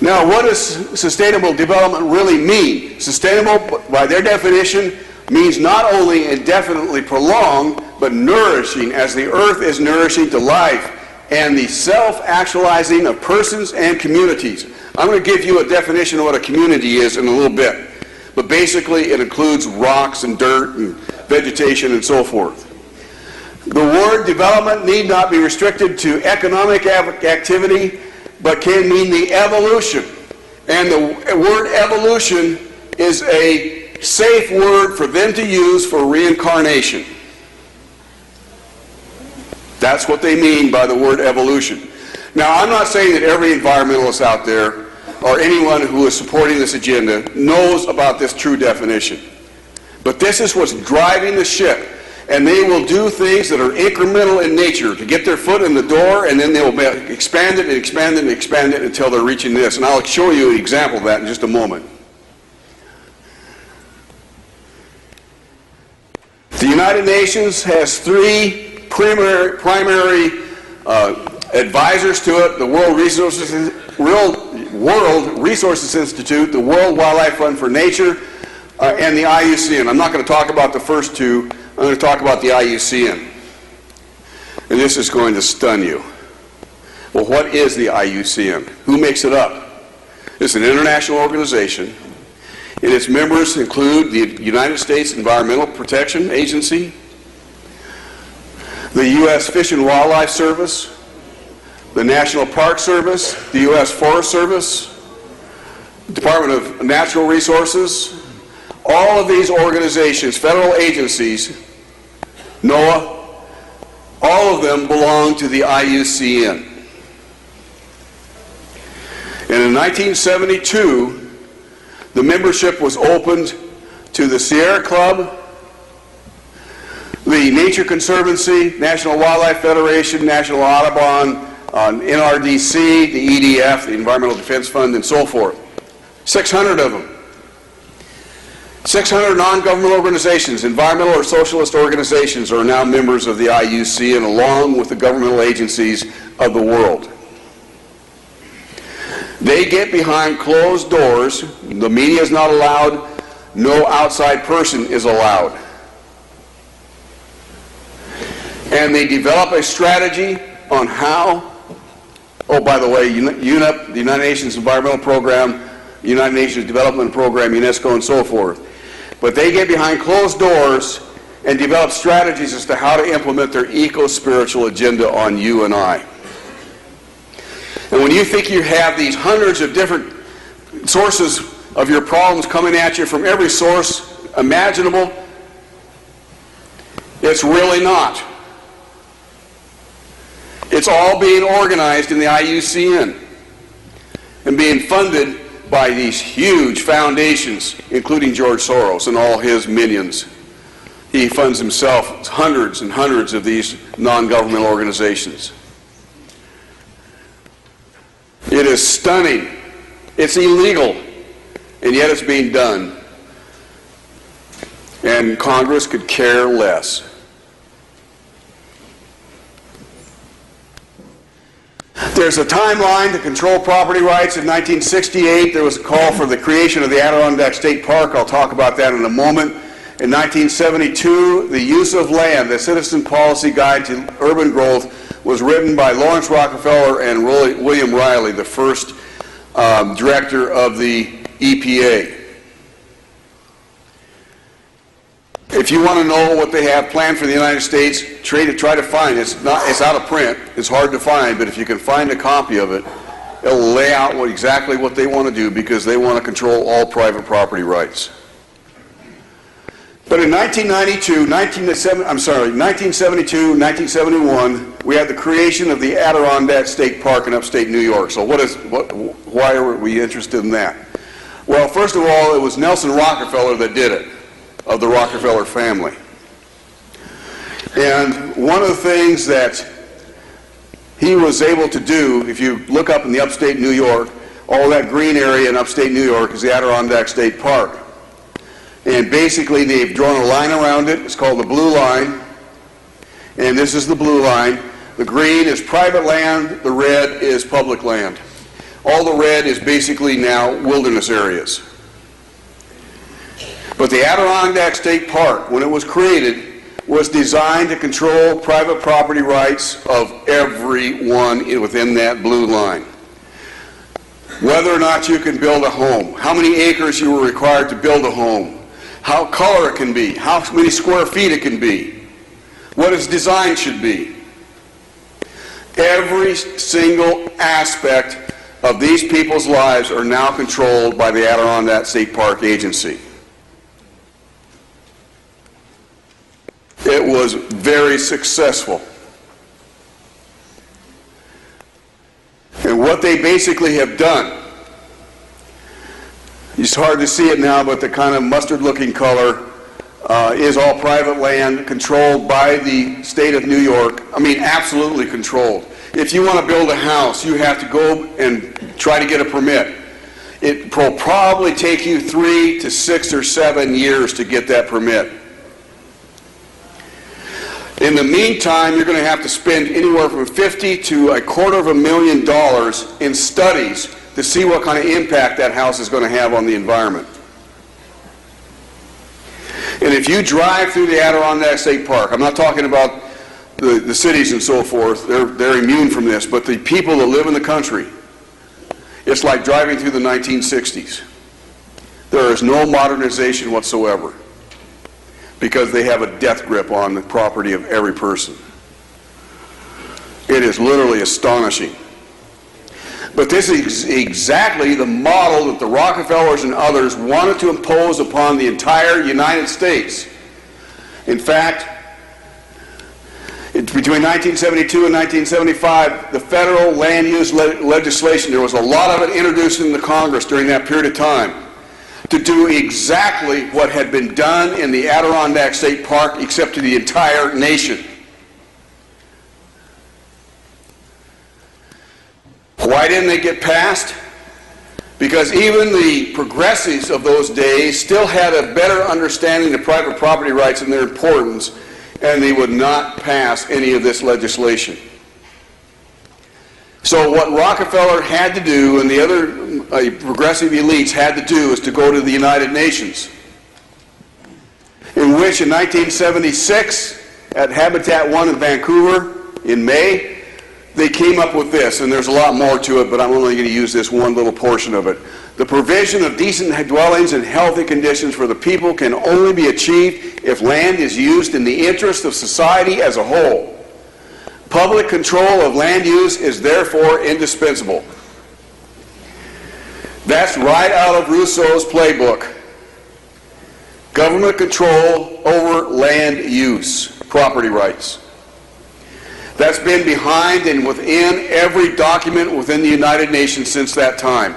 B: Now, what does sustainable development really mean? Sustainable, by their definition, means not only indefinitely prolonged, but nourishing, as the earth is nourishing to life, and the self-actualizing of persons and communities. I'm going to give you a definition of what a community is in a little bit. But basically, it includes rocks and dirt and vegetation and so forth. The word development need not be restricted to economic activity, but can mean the evolution. And the word evolution is a safe word for them to use for reincarnation. That's what they mean by the word evolution. Now, I'm not saying that every environmentalist out there or anyone who is supporting this agenda knows about this true definition. But this is what's driving the ship. And they will do things that are incremental in nature to get their foot in the door, and then they'll expand it and expand it and expand it until they're reaching this. And I'll show you an example of that in just a moment. The United Nations has three primary advisors to it: the World Resources Institute, the World Wildlife Fund for Nature, and the IUCN. I'm not going to talk about the first two. I'm going to talk about the IUCN. And this is going to stun you. Well, what is the IUCN? Who makes it up? It's an international organization, and its members include the United States Environmental Protection Agency, the U.S. Fish and Wildlife Service, the National Park Service, the U.S. Forest Service, Department of Natural Resources. All of these organizations, federal agencies, NOAA, all of them belong to the IUCN. And in 1972, the membership was opened to the Sierra Club, the Nature Conservancy, National Wildlife Federation, National Audubon, NRDC, the EDF, the Environmental Defense Fund, and so forth. 600 of them. 600 non-governmental organizations, environmental or socialist organizations, are now members of the IUCN, along with the governmental agencies of the world. They get behind closed doors. The media is not allowed. No outside person is allowed. And they develop a strategy on how, oh, by the way, UNEP, the United Nations Environmental Program, United Nations Development Program, UNESCO, and so forth. But they get behind closed doors and develop strategies as to how to implement their eco-spiritual agenda on you and I. And when you think you have these hundreds of different sources of your problems coming at you from every source imaginable, it's really not. It's all being organized in the IUCN and being funded by these huge foundations, including George Soros and all his minions. He funds himself hundreds and hundreds of these non-governmental organizations. It is stunning. It's illegal, and yet it's being done. And Congress could care less. There's a timeline to control property rights. In 1968, there was a call for the creation of the Adirondack State Park. I'll talk about that in a moment. In 1972, the Use of Land, the Citizen Policy Guide to Urban Growth, was written by Lawrence Rockefeller and William Riley, the first director of the EPA. If you want to know what they have planned for the United States, try to find it. It's out of print. It's hard to find, but if you can find a copy of it, it'll lay out exactly what they want to do, because they want to control all private property rights. But in 1972, 1971, we had the creation of the Adirondack State Park in upstate New York. So why are we interested in that? Well, first of all, it was Nelson Rockefeller that did it, of the Rockefeller family. And one of the things that he was able to do, if you look up in the upstate New York, all that green area in upstate New York is the Adirondack State Park. And basically they've drawn a line around it. It's called the blue line. And this is the blue line. The green is private land. The red is public land. All the red is basically now wilderness areas. But the Adirondack State Park, when it was created, was designed to control private property rights of everyone within that blue line. Whether or not you can build a home, how many acres you were required to build a home, how color it can be, how many square feet it can be, what its design should be. Every single aspect of these people's lives are now controlled by the Adirondack State Park Agency. It was very successful. And what they basically have done It's hard to see it now, but the kind of mustard-looking color is all private land controlled by the state of New York. I mean, absolutely controlled. If you want to build a house, you have to go and try to get a permit. It will probably take you 3 to 6 or 7 years to get that permit. In the meantime, you're going to have to spend anywhere from $50,000 to $250,000 in studies to see what kind of impact that house is going to have on the environment. And if you drive through the Adirondack State Park, I'm not talking about the cities and so forth, they're immune from this, but the people that live in the country, it's like driving through the 1960s. There is no modernization whatsoever because they have a death grip on the property of every person. It is literally astonishing. But this is exactly the model that the Rockefellers and others wanted to impose upon the entire United States. In fact, between 1972 and 1975, the federal land use legislation, there was a lot of it introduced into Congress during that period of time to do exactly what had been done in the Adirondack State Park, except to the entire nation. Why didn't they get passed? Because even the progressives of those days still had a better understanding of private property rights and their importance, and they would not pass any of this legislation. So what Rockefeller had to do and the other progressive elites had to do is to go to the United Nations, in which in 1976 at Habitat 1 in Vancouver in May, they came up with this, and there's a lot more to it, but I'm only going to use this one little portion of it. The provision of decent dwellings and healthy conditions for the people can only be achieved if land is used in the interest of society as a whole. Public control of land use is therefore indispensable. That's right out of Rousseau's playbook. Government control over land use, property rights. That's been behind and within every document within the United Nations since that time.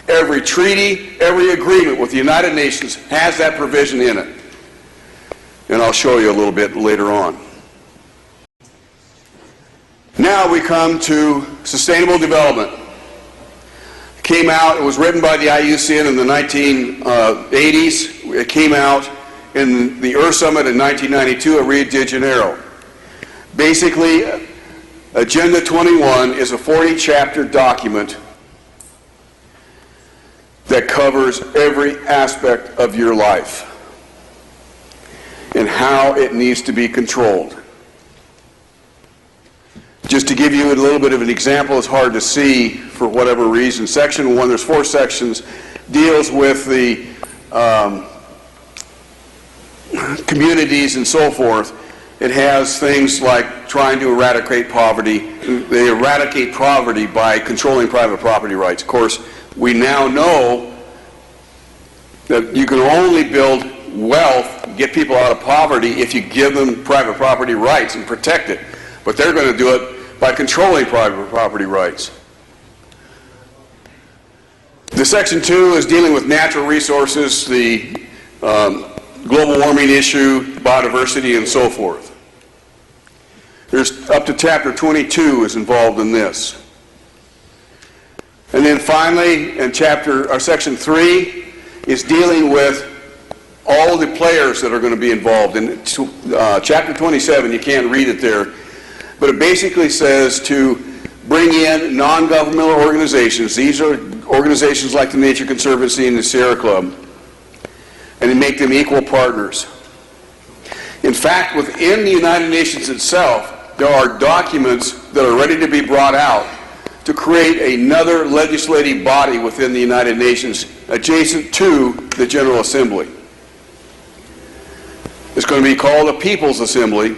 B: Every treaty, every agreement with the United Nations has that provision in it. And I'll show you a little bit later on. Now we come to sustainable development. It came out, it was written by the IUCN in the 1980s. It came out in the Earth Summit in 1992 at Rio de Janeiro. Basically, Agenda 21 is a 40-chapter document that covers every aspect of your life and how it needs to be controlled. Just to give you a little bit of an example, it's hard to see for whatever reason. Section 1, there's 4 sections, deals with the communities and so forth. It has things like trying to eradicate poverty. They eradicate poverty by controlling private property rights. Of course, we now know that you can only build wealth, get people out of poverty, if you give them private property rights and protect it. But they're going to do it by controlling private property rights. The Section 2 is dealing with natural resources, the global warming issue, biodiversity, and so forth. There's up to Chapter 22 is involved in this. And then finally, in Section 3 is dealing with all the players that are going to be involved. In Chapter 27, you can't read it there, but it basically says to bring in non-governmental organizations. These are organizations like the Nature Conservancy and the Sierra Club, and to make them equal partners. In fact, within the United Nations itself, there are documents that are ready to be brought out to create another legislative body within the United Nations adjacent to the General Assembly. It's going to be called the People's Assembly,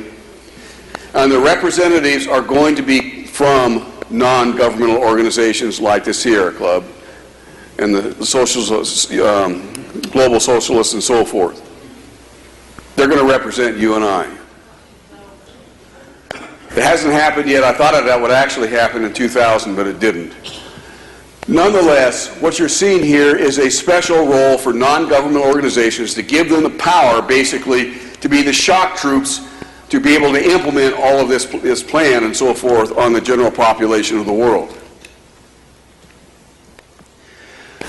B: and the representatives are going to be from non-governmental organizations like the Sierra Club and the Global Socialists and so forth. They're going to represent you and I. It hasn't happened yet. I thought that would actually happen in 2000, but it didn't. Nonetheless, what you're seeing here is a special role for non-government organizations to give them the power, basically, to be the shock troops to be able to implement all of this plan and so forth on the general population of the world.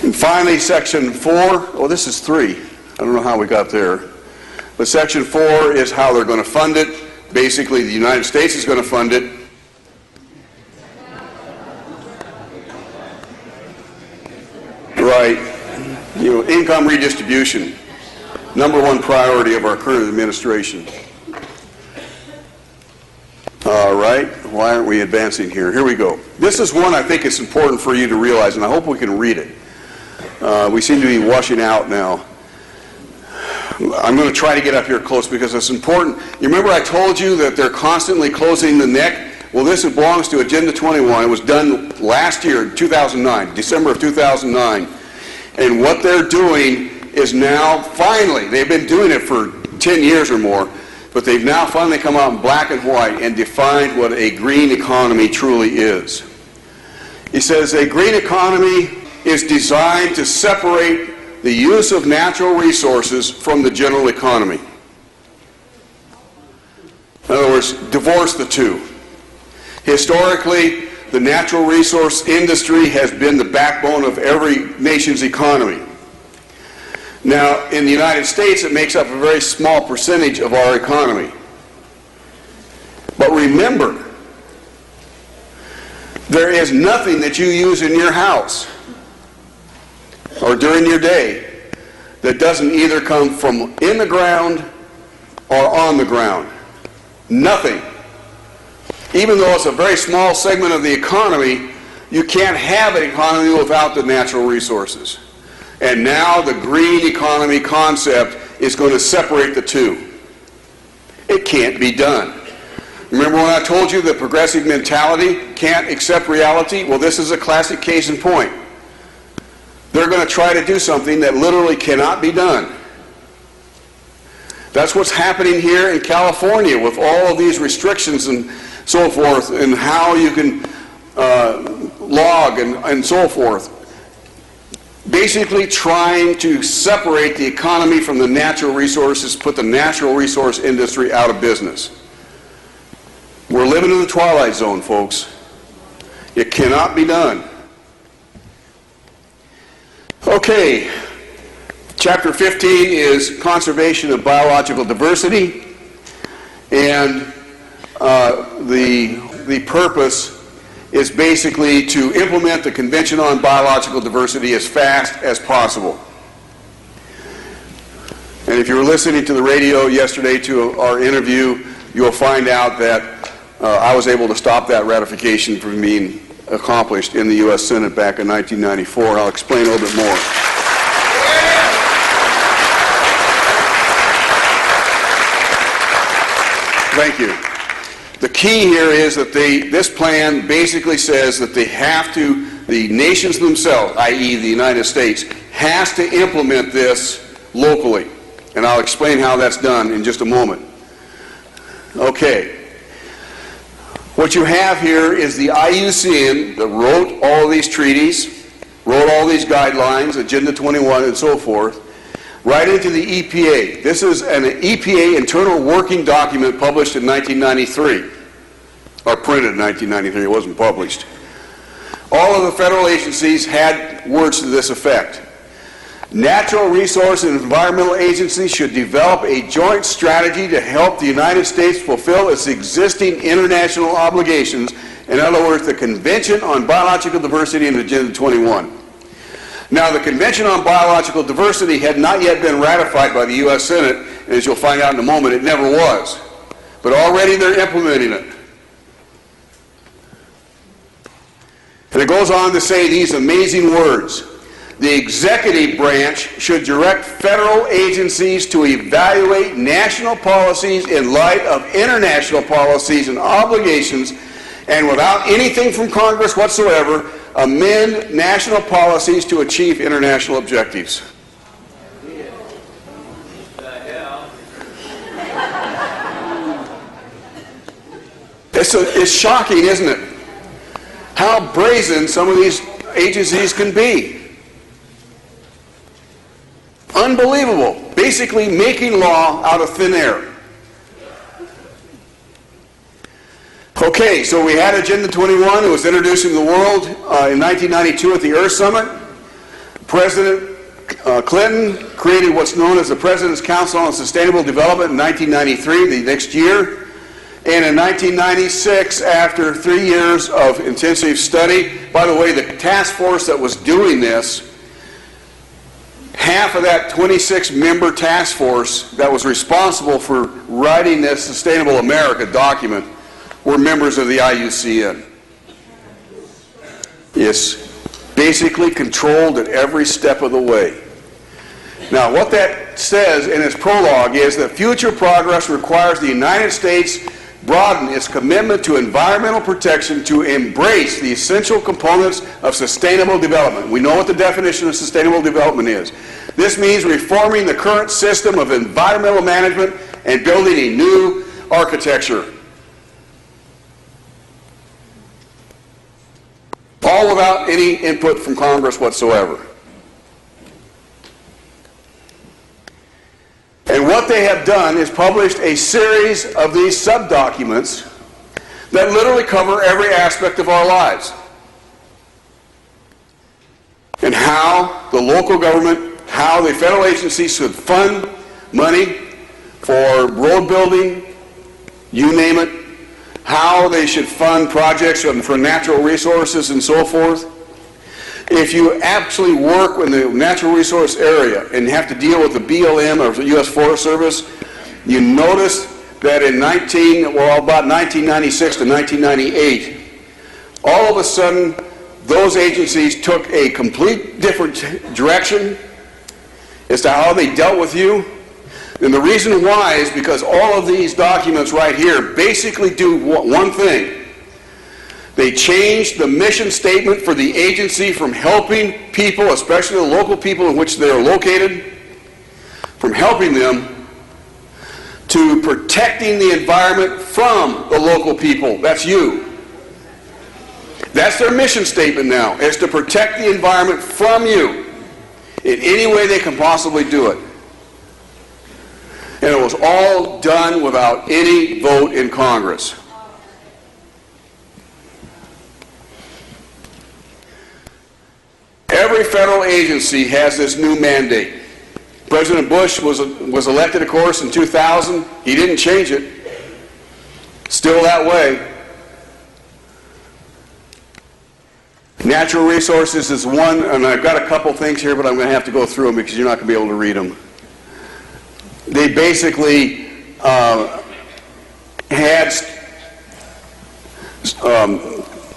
B: And finally, Section 4, oh, this is 3. I don't know how we got there. But Section 4 is how they're going to fund it. Basically, the United States is going to fund it. Right. Income redistribution, number one priority of our current administration. All right. Why aren't we advancing here? Here we go. This is one I think it's important for you to realize, and I hope we can read it. We seem to be washing out now. I'm going to try to get up here close because it's important. You remember I told you that they're constantly closing the neck? Well, this belongs to Agenda 21. It was done last year, 2009, December of 2009. And what they're doing is now, finally, they've been doing it for 10 years or more, but they've now finally come out in black and white and defined what a green economy truly is. He says a green economy is designed to separate the use of natural resources from the general economy. In other words, divorce the two. Historically, the natural resource industry has been the backbone of every nation's economy. Now, in the United States, it makes up a very small percentage of our economy. But remember, there is nothing that you use in your house or during your day that doesn't either come from in the ground or on the ground. Nothing. Even though it's a very small segment of the economy, you can't have an economy without the natural resources. And now the green economy concept is going to separate the two. It can't be done. Remember when I told you the progressive mentality can't accept reality? Well, this is a classic case in point. They're going to try to do something that literally cannot be done. That's what's happening here in California with all of these restrictions and so forth, and how you can log and so forth. Basically trying to separate the economy from the natural resources, put the natural resource industry out of business. We're living in the twilight zone, folks. It cannot be done. Okay, chapter 15 is conservation of biological diversity, and the purpose is basically to implement the Convention on Biological Diversity as fast as possible. And if you were listening to the radio yesterday to our interview, you'll find out that I was able to stop that ratification from being accomplished in the U.S. Senate back in 1994. I'll explain a little bit more. Thank you. The key here is that this plan basically says that they have to, the nations themselves, i.e. the United States, has to implement this locally. And I'll explain how that's done in just a moment. Okay. What you have here is the IUCN that wrote all of these treaties, wrote all these guidelines, Agenda 21 and so forth, right into the EPA. This is an EPA internal working document published in 1993, or printed in 1993, it wasn't published. All of the federal agencies had words to this effect. Natural Resource and Environmental Agencies should develop a joint strategy to help the United States fulfill its existing international obligations, in other words, the Convention on Biological Diversity and Agenda 21. Now, the Convention on Biological Diversity had not yet been ratified by the U.S. Senate, and as you'll find out in a moment, it never was. But already they're implementing it. And it goes on to say these amazing words. The executive branch should direct federal agencies to evaluate national policies in light of international policies and obligations, and without anything from Congress whatsoever, amend national policies to achieve international objectives. It's shocking, isn't it? How brazen some of these agencies can be. Unbelievable. Basically making law out of thin air. Okay, so we had Agenda 21. It was introduced in the world in 1992 at the Earth Summit. President Clinton created what's known as the President's Council on Sustainable Development in 1993, the next year. And in 1996, after 3 years of intensive study, by the way, the task force that was doing this, half of that 26-member task force that was responsible for writing this Sustainable America document were members of the IUCN. It's basically controlled at every step of the way. Now, what that says in its prologue is that future progress requires the United States broaden its commitment to environmental protection to embrace the essential components of sustainable development. We know what the definition of sustainable development is. This means reforming the current system of environmental management and building a new architecture. All without any input from Congress whatsoever. And what they have done is published a series of these sub-documents that literally cover every aspect of our lives. And how the local government, how the federal agencies should fund money for road building, you name it, how they should fund projects for natural resources and so forth. If you actually work in the natural resource area and have to deal with the BLM or the U.S. Forest Service, you notice that in about 1996 to 1998, all of a sudden those agencies took a complete different direction as to how they dealt with you. And the reason why is because all of these documents right here basically do one thing. They changed the mission statement for the agency from helping people, especially the local people in which they are located, from helping them to protecting the environment from the local people. That's you. That's their mission statement now, is to protect the environment from you in any way they can possibly do it. And it was all done without any vote in Congress. Every federal agency has this new mandate. President Bush was elected, of course, in 2000. He didn't change it. Still that way. Natural resources is one, and I've got a couple things here, but I'm going to have to go through them because you're not going to be able to read them. They basically had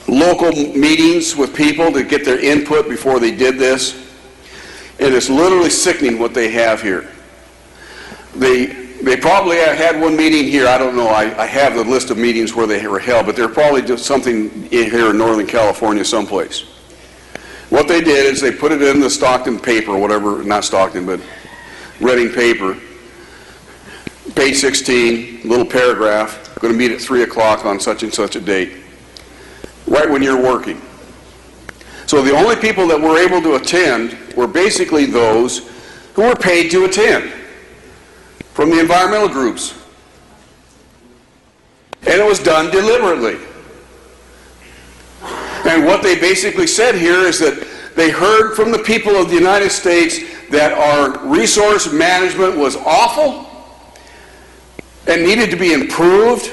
B: local meetings with people to get their input before they did this. And it's literally sickening what they have here. They probably had one meeting here. I don't know. I have the list of meetings where they were held, but they're probably just something here in Northern California someplace. What they did is they put it in the Stockton paper, whatever, not Stockton, but Reading paper. Page 16, little paragraph, going to meet at 3 o'clock on such and such a date. Right when you're working. So the only people that were able to attend were basically those who were paid to attend from the environmental groups. And it was done deliberately. And what they basically said here is that they heard from the people of the United States that our resource management was awful and needed to be improved,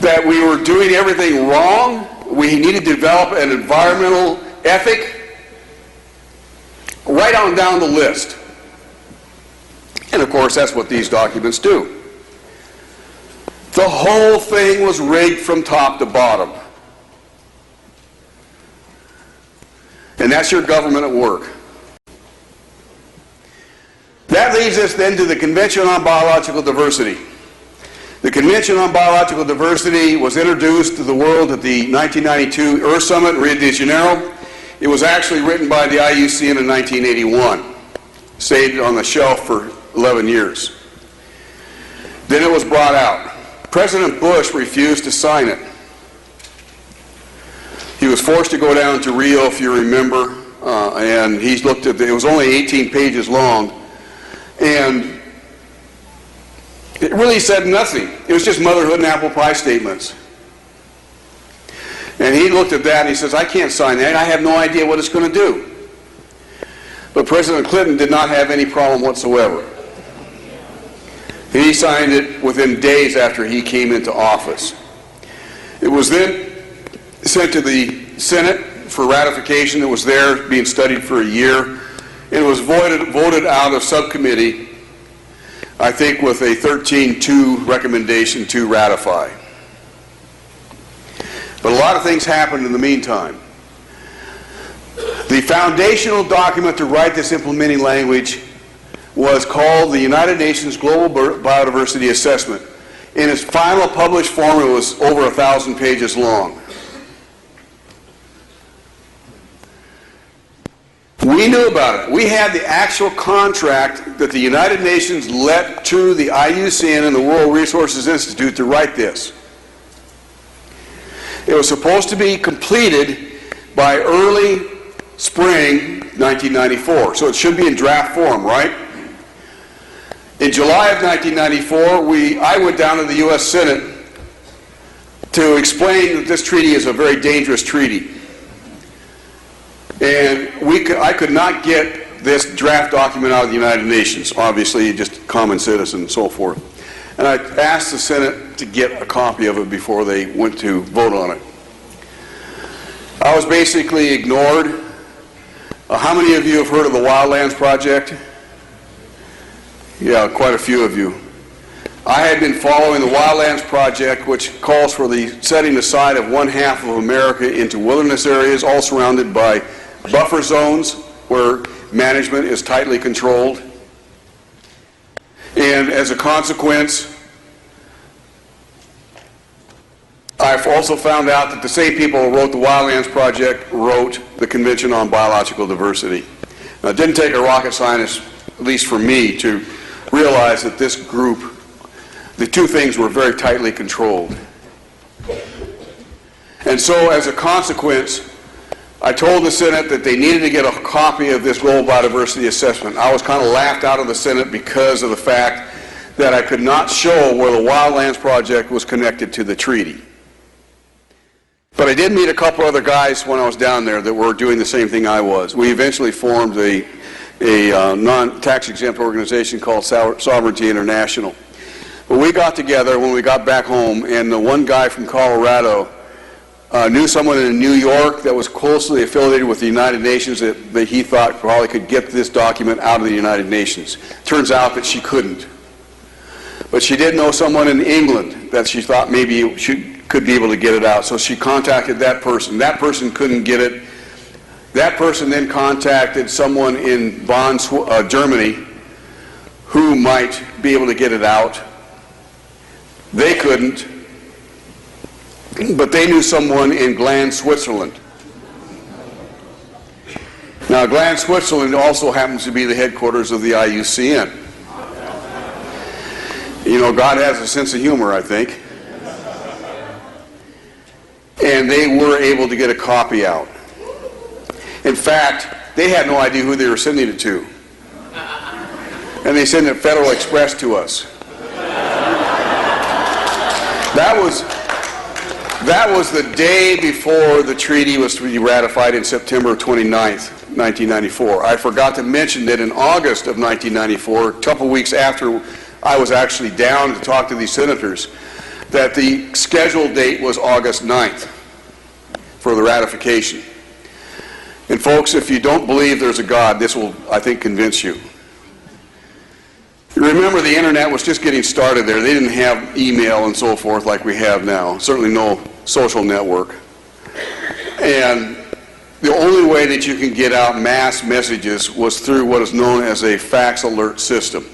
B: that we were doing everything wrong, we needed to develop an environmental ethic, right on down the list. And of course, that's what these documents do. The whole thing was rigged from top to bottom. And that's your government at work. That leads us then to the Convention on Biological Diversity. The Convention on Biological Diversity was introduced to the world at the 1992 Earth Summit in Rio de Janeiro. It was actually written by the IUCN in 1981. Stayed on the shelf for 11 years. Then it was brought out. President Bush refused to sign it. He was forced to go down to Rio, if you remember, and he looked at it was only 18 pages long, and it really said nothing. It was just motherhood and apple pie statements. And he looked at that and he says, I can't sign that. I have no idea what it's going to do. But President Clinton did not have any problem whatsoever. He signed it within days after he came into office. It was then sent to the Senate for ratification. It was there being studied for a year. It was voted out of subcommittee, I think, with a 13-2 recommendation to ratify. But a lot of things happened in the meantime. The foundational document to write this implementing language was called the United Nations Global Biodiversity Assessment. In its final published form, it was over 1,000 pages long. We knew about it. We had the actual contract that the United Nations let to the IUCN and the World Resources Institute to write this. It was supposed to be completed by early spring 1994, so it should be in draft form, right? In July of 1994, I went down to the U.S. Senate to explain that this treaty is a very dangerous treaty. And I could not get this draft document out of the United Nations, obviously, just common citizen and so forth. And I asked the Senate to get a copy of it before they went to vote on it. I was basically ignored. How many of you have heard of the Wildlands Project? Yeah, quite a few of you. I had been following the Wildlands Project, which calls for the setting aside of 1/2 of America into wilderness areas, all surrounded by buffer zones where management is tightly controlled. And as a consequence, I've also found out that the same people who wrote the Wildlands Project wrote the Convention on Biological Diversity. Now, it didn't take a rocket scientist, at least for me, to realize that this group, the two things were very tightly controlled. And so, as a consequence, I told the Senate that they needed to get a copy of this Global Biodiversity Assessment. I was kind of laughed out of the Senate because of the fact that I could not show where the Wildlands Project was connected to the treaty. But I did meet a couple other guys when I was down there that were doing the same thing I was. We eventually formed a non-tax exempt organization called Sovereignty International. But we got together when we got back home, and the one guy from Colorado knew someone in New York that was closely affiliated with the United Nations that he thought probably could get this document out of the United Nations. Turns out that she couldn't. But she did know someone in England that she thought maybe she could be able to get it out. So she contacted that person. That person couldn't get it. That person then contacted someone in Bonn, Germany, who might be able to get it out. They couldn't, but they knew someone in Gland, Switzerland. Now, Gland, Switzerland also happens to be the headquarters of the IUCN. You know, God has a sense of humor, I think. And they were able to get a copy out. In fact, they had no idea who they were sending it to. And they sent it Federal Express to us. That was the day before the treaty was to be ratified in September 29th, 1994. I forgot to mention that in August of 1994, a couple weeks after I was actually down to talk to these senators, that the scheduled date was August 9th for the ratification. And folks, if you don't believe there's a God, this will, I think, convince you. Remember, the internet was just getting started there. They didn't have email and so forth like we have now. Certainly no social network. And the only way that you can get out mass messages was through what is known as a fax alert system.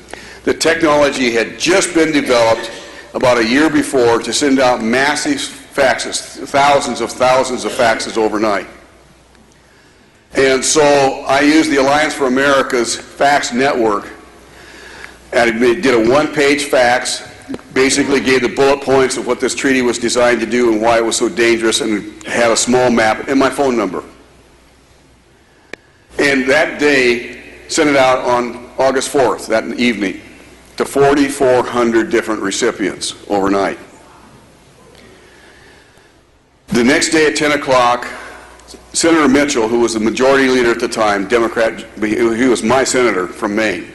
B: The technology had just been developed about a year before to send out massive faxes, thousands of faxes overnight. And so I used the Alliance for America's fax network, and it did a one-page fax basically gave the bullet points of what this treaty was designed to do and why it was so dangerous, and had a small map and my phone number. And that day, sent it out on August 4th, that evening, to 4,400 different recipients overnight. The next day at 10 o'clock, Senator Mitchell, who was the majority leader at the time, Democrat, he was my senator from Maine,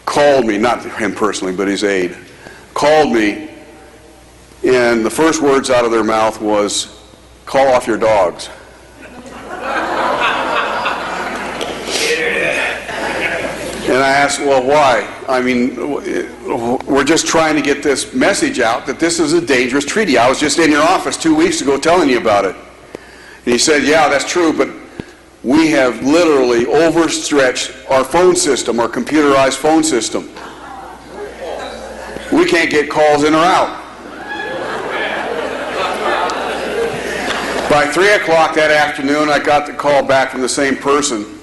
B: called me, not him personally, but his aide, called me, and the first words out of their mouth was, "Call off your dogs." And I asked, well, why? I mean, we're just trying to get this message out that this is a dangerous treaty. I was just in your office 2 weeks ago telling you about it. And he said, yeah, that's true, but we have literally overstretched our phone system, our computerized phone system. We can't get calls in or out. By 3 o'clock that afternoon, I got the call back from the same person.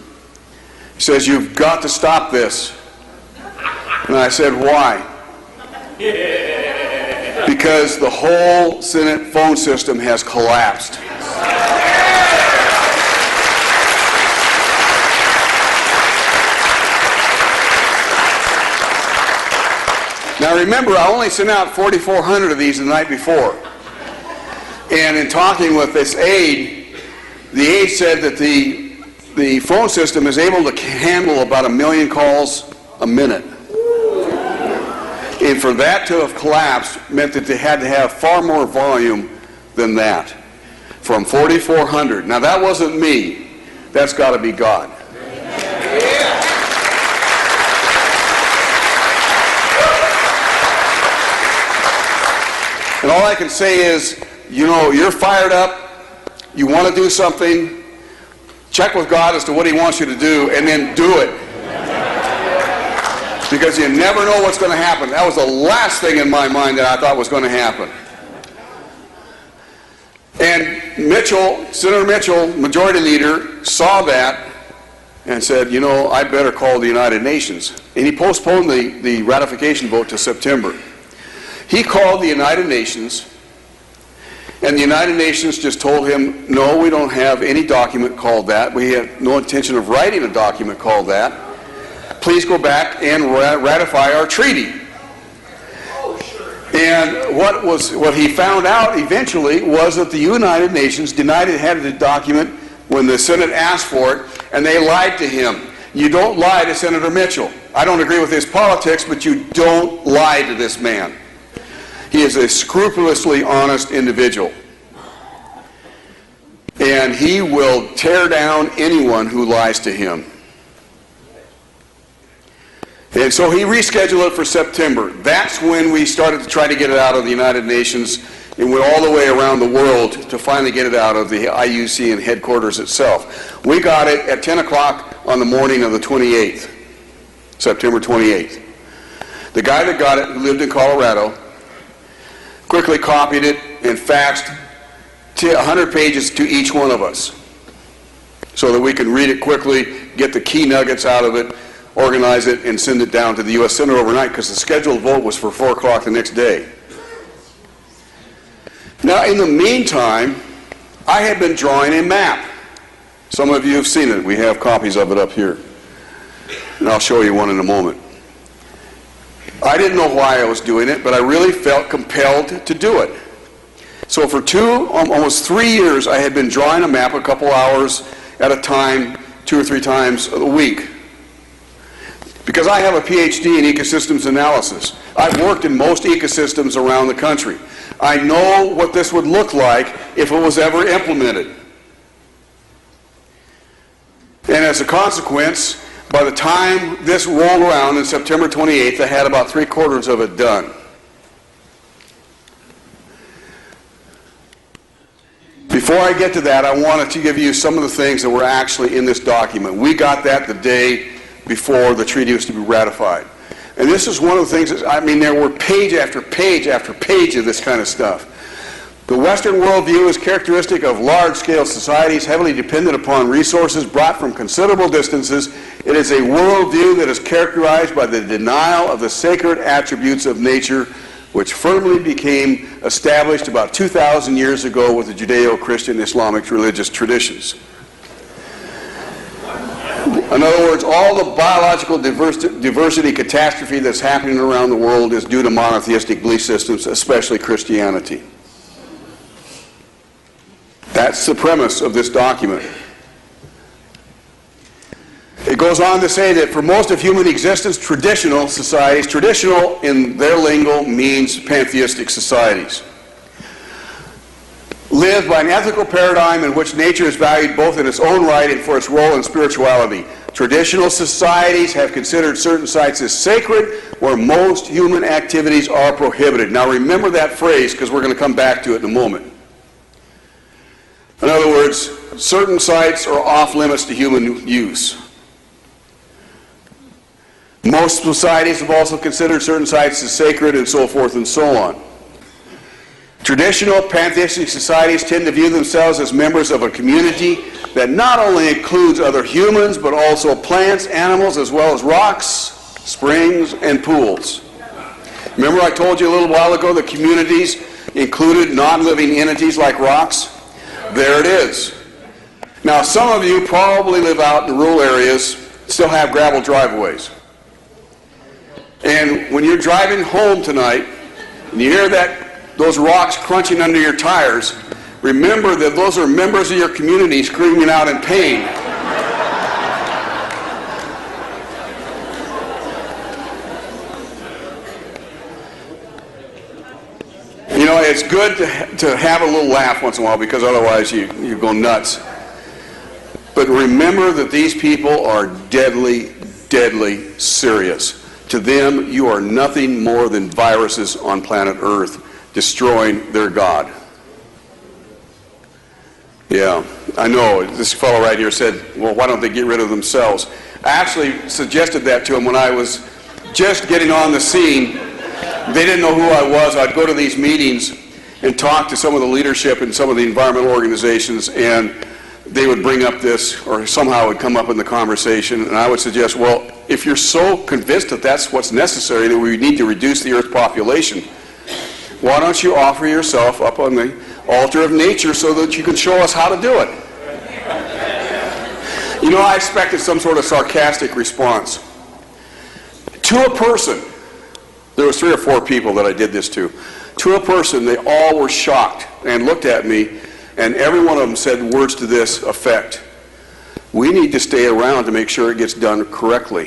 B: He says, you've got to stop this. And I said, why? Because the whole Senate phone system has collapsed. Now remember, I only sent out 4,400 of these the night before. And in talking with this aide, the aide said that the phone system is able to handle about 1 million calls a minute. And for that to have collapsed meant that they had to have far more volume than that, from 4,400. Now that wasn't me. That's got to be God. And all I can say is, you know, you're fired up, you want to do something, check with God as to what He wants you to do, and then do it. Because you never know what's going to happen. That was the last thing in my mind that I thought was going to happen. And Mitchell, Senator Mitchell, majority leader, saw that and said, you know, I better call the United Nations. And he postponed the ratification vote to September. He called the United Nations, and the United Nations just told him, no, we don't have any document called that. We have no intention of writing a document called that. Please go back and ratify our treaty. And what he found out eventually was that the United Nations denied it had a document when the Senate asked for it, and they lied to him. You don't lie to Senator Mitchell. I don't agree with his politics, but you don't lie to this man. He is a scrupulously honest individual. And he will tear down anyone who lies to him. And so he rescheduled it for September. That's when we started to try to get it out of the United Nations and went all the way around the world to finally get it out of the IUCN headquarters itself. We got it at 10 o'clock on the morning of the 28th, September 28th. The guy that got it, who lived in Colorado, quickly copied it and faxed 100 pages to each one of us so that we could read it quickly, get the key nuggets out of it, organize it, and send it down to the U.S. Senate overnight, because the scheduled vote was for 4 o'clock the next day. Now, in the meantime, I had been drawing a map. Some of you have seen it. We have copies of it up here. And I'll show you one in a moment. I didn't know why I was doing it, but I really felt compelled to do it. So for almost 3 years, I had been drawing a map a couple hours at a time, 2 or 3 times a week. Because I have a PhD in ecosystems analysis. I've worked in most ecosystems around the country. I know what this would look like if it was ever implemented. And as a consequence, by the time this rolled around on September 28th, I had about 3/4 of it done. Before I get to that, I wanted to give you some of the things that were actually in this document. We got that the day before the treaty was to be ratified. And this is one of the things that, I mean, there were page after page after page of this kind of stuff. The Western worldview is characteristic of large-scale societies heavily dependent upon resources brought from considerable distances. It is a worldview that is characterized by the denial of the sacred attributes of nature, which firmly became established about 2,000 years ago with the Judeo-Christian Islamic religious traditions. In other words, all the biological diversity catastrophe that's happening around the world is due to monotheistic belief systems, especially Christianity. That's the premise of this document. It goes on to say that for most of human existence, traditional societies, traditional in their lingo means pantheistic societies, live by an ethical paradigm in which nature is valued both in its own right and for its role in spirituality. Traditional societies have considered certain sites as sacred where most human activities are prohibited. Now remember that phrase because we're going to come back to it in a moment. In other words, certain sites are off limits to human use. Most societies have also considered certain sites as sacred and so forth and so on. Traditional pantheistic societies tend to view themselves as members of a community that not only includes other humans, but also plants, animals, as well as rocks, springs, and pools. Remember I told you a little while ago that communities included non-living entities like rocks? There it is. Now some of you probably live out in rural areas, still have gravel driveways. And when you're driving home tonight, and you hear those rocks crunching under your tires, remember that those are members of your community screaming out in pain. You know, it's good to have a little laugh once in a while because otherwise you go nuts. But remember that these people are deadly, deadly serious. To them, you are nothing more than viruses on planet Earth destroying their God. Yeah, I know. This fellow right here said, well, why don't they get rid of themselves? I actually suggested that to him when I was just getting on the scene. They didn't know who I was. I'd go to these meetings and talk to some of the leadership in some of the environmental organizations, and they would bring up this, or somehow it would come up in the conversation, and I would suggest, well, if you're so convinced that that's what's necessary, that we need to reduce the Earth's population, why don't you offer yourself up on the altar of nature so that you can show us how to do it? You know, I expected some sort of sarcastic response. To a person, there was 3 or 4 people that I did this to a person, they all were shocked and looked at me, and every one of them said words to this effect: we need to stay around to make sure it gets done correctly.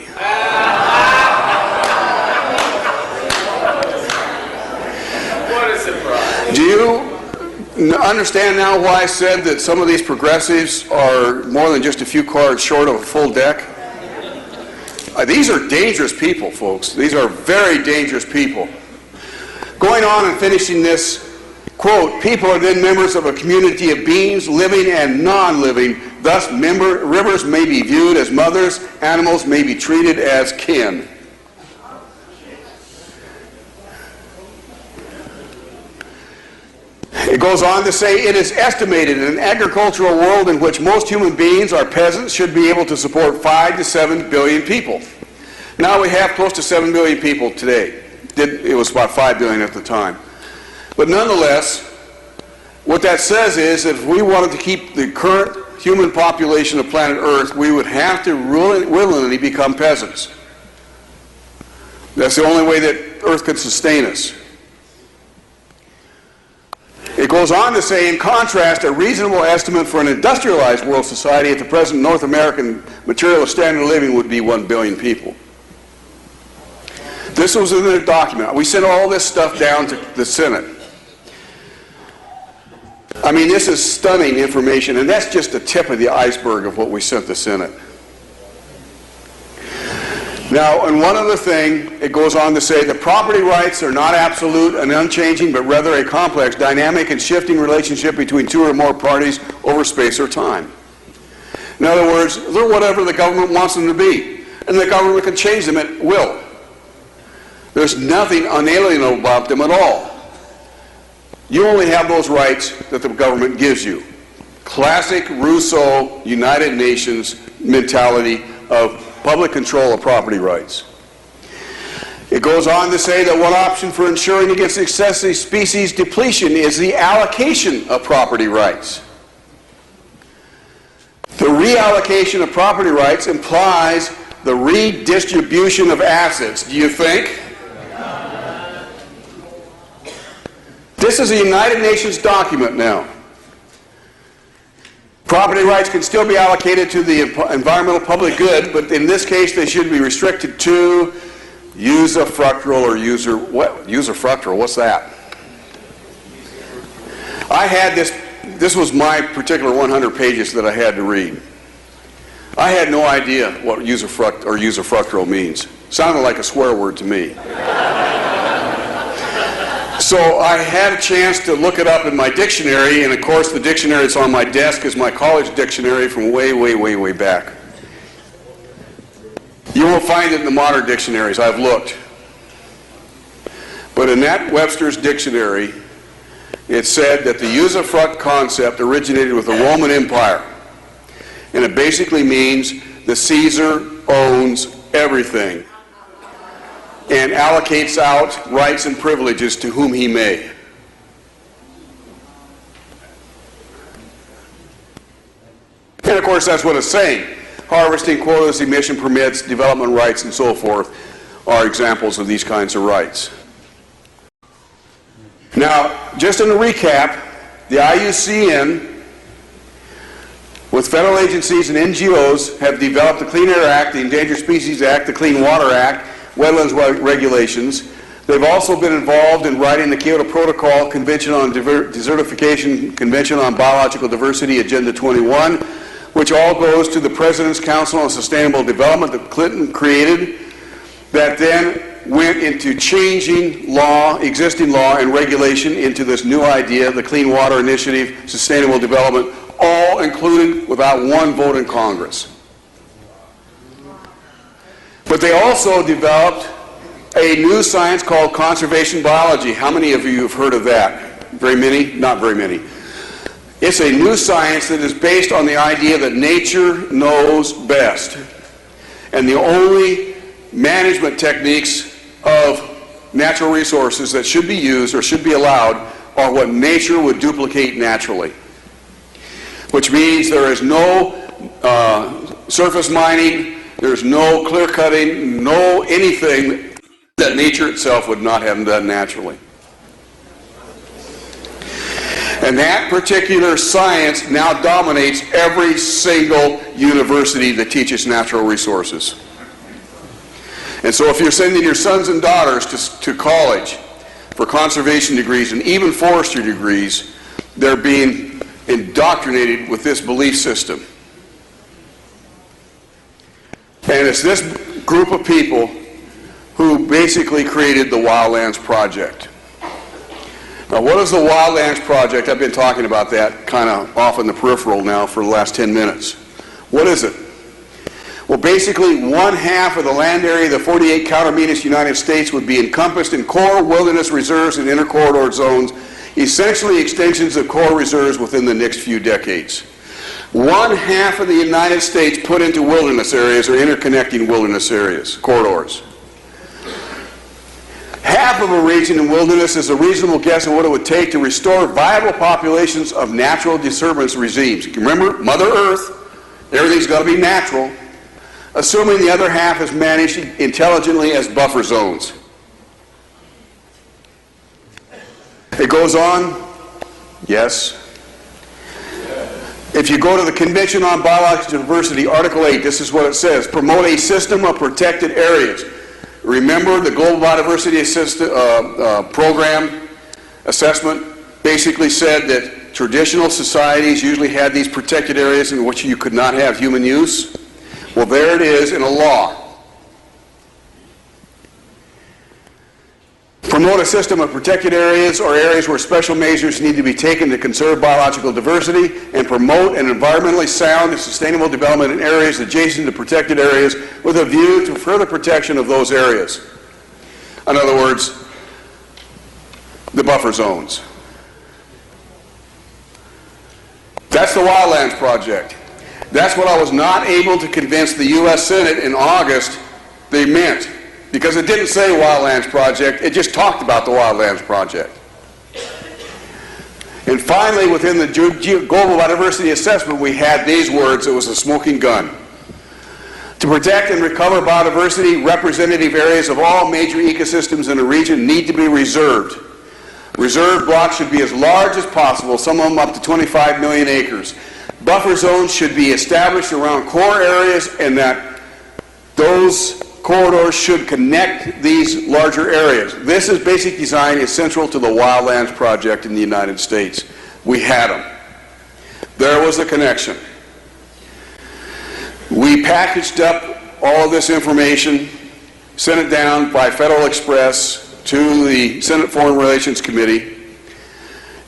C: What a surprise.
B: Do you understand now why I said that some of these progressives are more than just a few cards short of a full deck? These are dangerous people, folks. These are very dangerous people. Going on and finishing this, quote, people are then members of a community of beings, living and non-living. Thus, rivers may be viewed as mothers, animals may be treated as kin. It goes on to say, it is estimated in an agricultural world in which most human beings are peasants should be able to support 5 to 7 billion people. Now we have close to 7 billion people today. It was about 5 billion at the time. But nonetheless, what that says is that if we wanted to keep the current human population of planet Earth, we would have to willingly become peasants. That's the only way that Earth could sustain us. It goes on to say, in contrast, a reasonable estimate for an industrialized world society at the present North American material standard of living would be 1 billion people. This was in the document. We sent all this stuff down to the Senate. I mean, this is stunning information, and that's just the tip of the iceberg of what we sent the Senate. Now, and one other thing, it goes on to say that property rights are not absolute and unchanging, but rather a complex, dynamic, and shifting relationship between 2 or more parties over space or time. In other words, they're whatever the government wants them to be, and the government can change them at will. There's nothing unalienable about them at all. You only have those rights that the government gives you. Classic Rousseau United Nations mentality of public control of property rights. It goes on to say that one option for ensuring against excessive species depletion is the allocation of property rights. The reallocation of property rights implies the redistribution of assets. Do you think? This is a United Nations document now. Property rights can still be allocated to the environmental public good, but in this case they should be restricted to usufructual or usufructual, what's that? I had this was my particular 100 pages that I had to read. I had no idea what usufructual means. Sounded like a swear word to me. So I had a chance to look it up in my dictionary, and of course the dictionary that's on my desk is my college dictionary from way, way, way, way back. You won't find it in the modern dictionaries. I've looked. But in that Webster's dictionary, it said that the usufruct concept originated with the Roman Empire. And it basically means the Caesar owns everything and allocates out rights and privileges to whom he may. And of course that's what it's saying. Harvesting, quotas, emission permits, development rights, and so forth are examples of these kinds of rights. Now, just in a recap, the IUCN, with federal agencies and NGOs, have developed the Clean Air Act, the Endangered Species Act, the Clean Water Act, wetlands regulations. They've also been involved in writing the Kyoto Protocol, Convention on Desertification, Convention on Biological Diversity, Agenda 21, which all goes to the President's Council on Sustainable Development that Clinton created, that then went into changing law, existing law and regulation into this new idea, the Clean Water Initiative, Sustainable Development, all included without one vote in Congress. But they also developed a new science called conservation biology. How many of you have heard of that? Very many? Not very many. It's a new science that is based on the idea that nature knows best. And the only management techniques of natural resources that should be used or should be allowed are what nature would duplicate naturally. Which means there is no surface mining, there's no clear cutting, no anything that nature itself would not have done naturally. And that particular science now dominates every single university that teaches natural resources. And so if you're sending your sons and daughters to college for conservation degrees and even forestry degrees, they're being indoctrinated with this belief system. And it's this group of people who basically created the Wildlands Project. Now, what is the Wildlands Project? I've been talking about that kind of off in the peripheral now for the last 10 minutes. What is it? Well, basically, 1/2 of the land area of the 48 countermenos United States would be encompassed in core wilderness reserves and intercorridor zones, essentially extensions of core reserves within the next few decades. 1/2 of the United States put into wilderness areas or interconnecting wilderness areas, corridors. Half of a region in wilderness is a reasonable guess of what it would take to restore viable populations of natural disturbance regimes. Remember, Mother Earth, everything's got to be natural, assuming the other half is managed intelligently as buffer zones. It goes on, yes. If you go to the Convention on Biological Diversity, Article 8, this is what it says: promote a system of protected areas. Remember, the Global Biodiversity Program assessment basically said that traditional societies usually had these protected areas in which you could not have human use. Well, there it is in a law. Promote a system of protected areas or areas where special measures need to be taken to conserve biological diversity, and promote an environmentally sound and sustainable development in areas adjacent to protected areas with a view to further protection of those areas. In other words, the buffer zones. That's the Wildlands Project. That's what I was not able to convince the U.S. Senate in August they meant. because it didn't say Wildlands Project, it just talked about the Wildlands Project. And finally, within the Global Biodiversity Assessment, we had these words: it was a smoking gun. To protect and recover biodiversity, representative areas of all major ecosystems in a region need to be reserved. Reserve blocks should be as large as possible, some of them up to 25 million acres. Buffer zones should be established around core areas, and that those corridors should connect these larger areas. This is basic design is central to the Wildlands Project in the United States. We had them. There was a connection. We packaged up all of this information, sent it down by Federal Express to the Senate Foreign Relations Committee,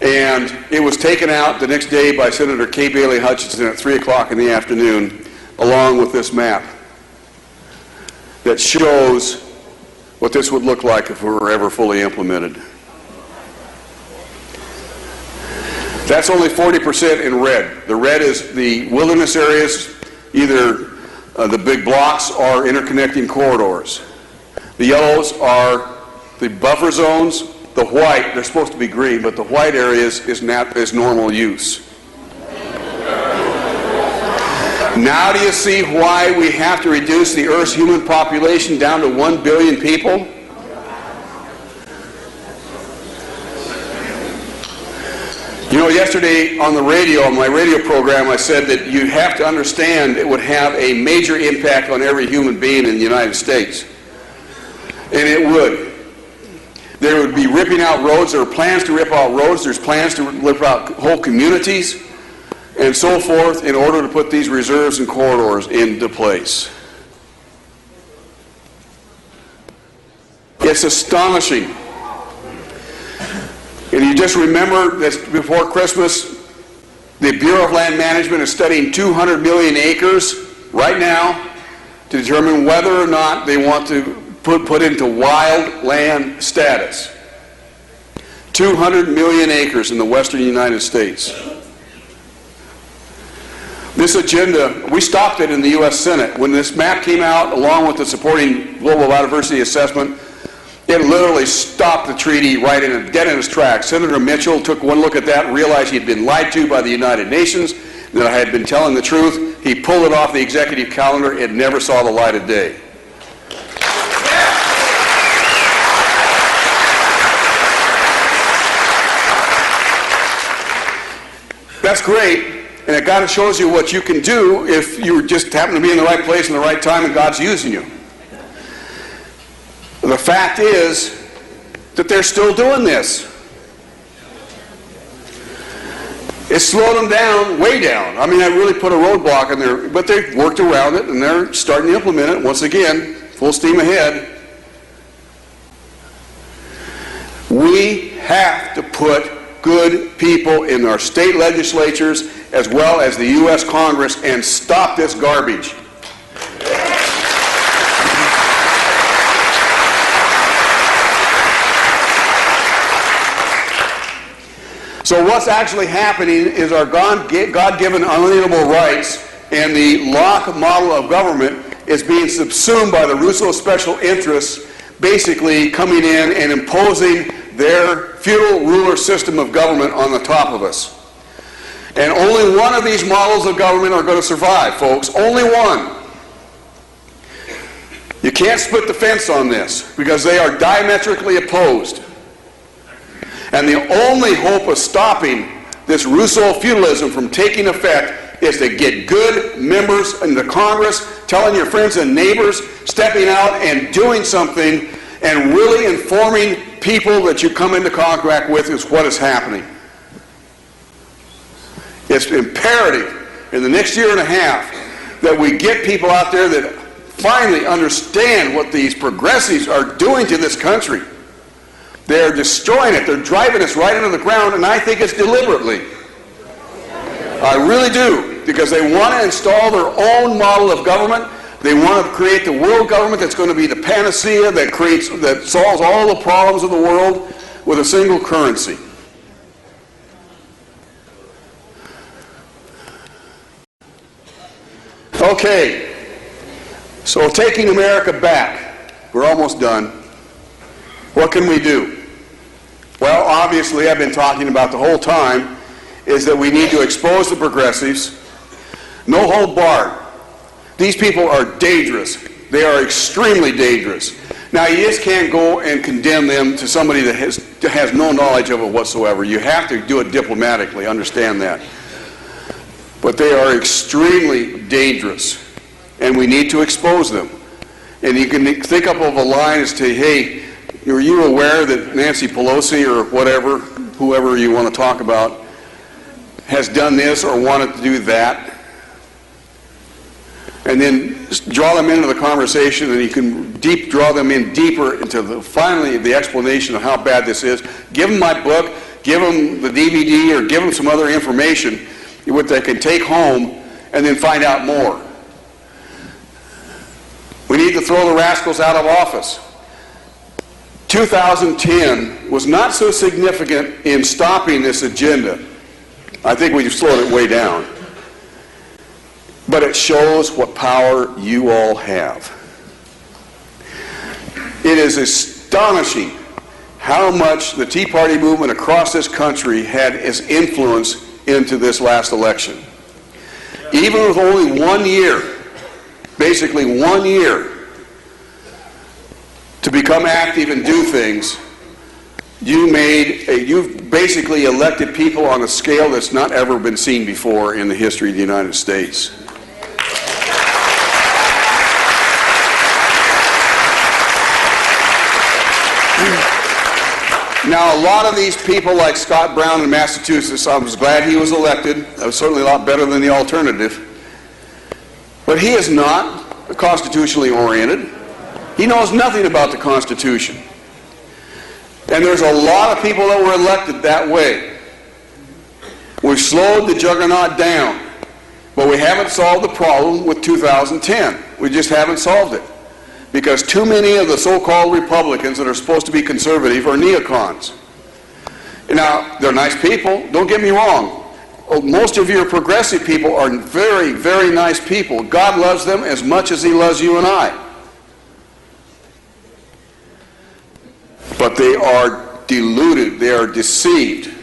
B: and it was taken out the next day by Senator Kay Bailey Hutchinson at 3 o'clock in the afternoon, along with this map that shows what this would look like if we were ever fully implemented. That's only 40% in red. The red is the wilderness areas, either the big blocks or interconnecting corridors. The yellows are the buffer zones. The white, they're supposed to be green, but the white areas is normal use. Now do you see why we have to reduce the Earth's human population down to 1 billion people? You know, yesterday on the radio, on my radio program, I said that you have to understand it would have a major impact on every human being in the United States. And it would. There would be ripping out roads. There are plans to rip out roads. There's plans to rip out whole communities and so forth in order to put these reserves and corridors into place. It's astonishing. And you just remember that before Christmas, the Bureau of Land Management is studying 200 million acres right now to determine whether or not they want to put into wild land status. 200 million acres in the western United States. This agenda, we stopped it in the U.S. Senate. When this map came out, along with the supporting Global Biodiversity Assessment, it literally stopped the treaty right dead in its tracks. Senator Mitchell took one look at that and realized he'd been lied to by the United Nations, that I had been telling the truth. He pulled it off the executive calendar. It never saw the light of day. That's great, and it kind of shows you what you can do if you just happen to be in the right place in the right time and God's using you. The fact is that they're still doing this. It slowed them down, way down. I mean, I really put a roadblock in there, but they've worked around it, and they're starting to implement it once again, full steam ahead. We have to put good people in our state legislatures as well as the U.S. Congress and stop this garbage. So what's actually happening is our God-given unalienable rights and the Locke model of government is being subsumed by the Rousseau special interests, basically coming in and imposing their feudal ruler system of government on the top of us. And only one of these models of government are going to survive, folks. Only one. You can't split the fence on this because they are diametrically opposed. And the only hope of stopping this Rousseau feudalism from taking effect is to get good members in the Congress, telling your friends and neighbors, stepping out and doing something and really informing people that you come into contact with is what is happening. It's imperative in the next year and a half that we get people out there that finally understand what these progressives are doing to this country. They're destroying it. They're driving us right into the ground, and I think it's deliberately. I really do, because they want to install their own model of government. They want to create the world government that's going to be the panacea that solves all the problems of the world with a single currency. Okay, so taking America back. We're almost done. What can we do? Well, obviously, I've been talking about the whole time, is that we need to expose the progressives. No hold barred. These people are dangerous. They are extremely dangerous. Now, you just can't go and condemn them to somebody that has no knowledge of it whatsoever. You have to do it diplomatically, understand that. But they are extremely dangerous, and we need to expose them. And you can think up of a line as to, hey, are you aware that Nancy Pelosi or whatever, whoever you want to talk about, has done this or wanted to do that? And then draw them into the conversation, and you can draw them in deeper into finally the explanation of how bad this is. Give them my book, give them the DVD, or give them some other information what they can take home and then find out more. We need to throw the rascals out of office. 2010 was not so significant in stopping this agenda. I think we've slowed it way down. But it shows what power you all have. It is astonishing how much the Tea Party movement across this country had as influence into this last election. Even with only 1 year, basically 1 year, to become active and do things, you basically elected people on a scale that's not ever been seen before in the history of the United States. Now, a lot of these people, like Scott Brown in Massachusetts, I was glad he was elected. That was certainly a lot better than the alternative. But he is not constitutionally oriented. He knows nothing about the Constitution. And there's a lot of people that were elected that way. We've slowed the juggernaut down, but we haven't solved the problem with 2010. We just haven't solved it. Because too many of the so-called Republicans that are supposed to be conservative are neocons. Now, they're nice people, don't get me wrong. Most of your progressive people are very, very nice people. God loves them as much as he loves you and I. But they are deluded, they are deceived,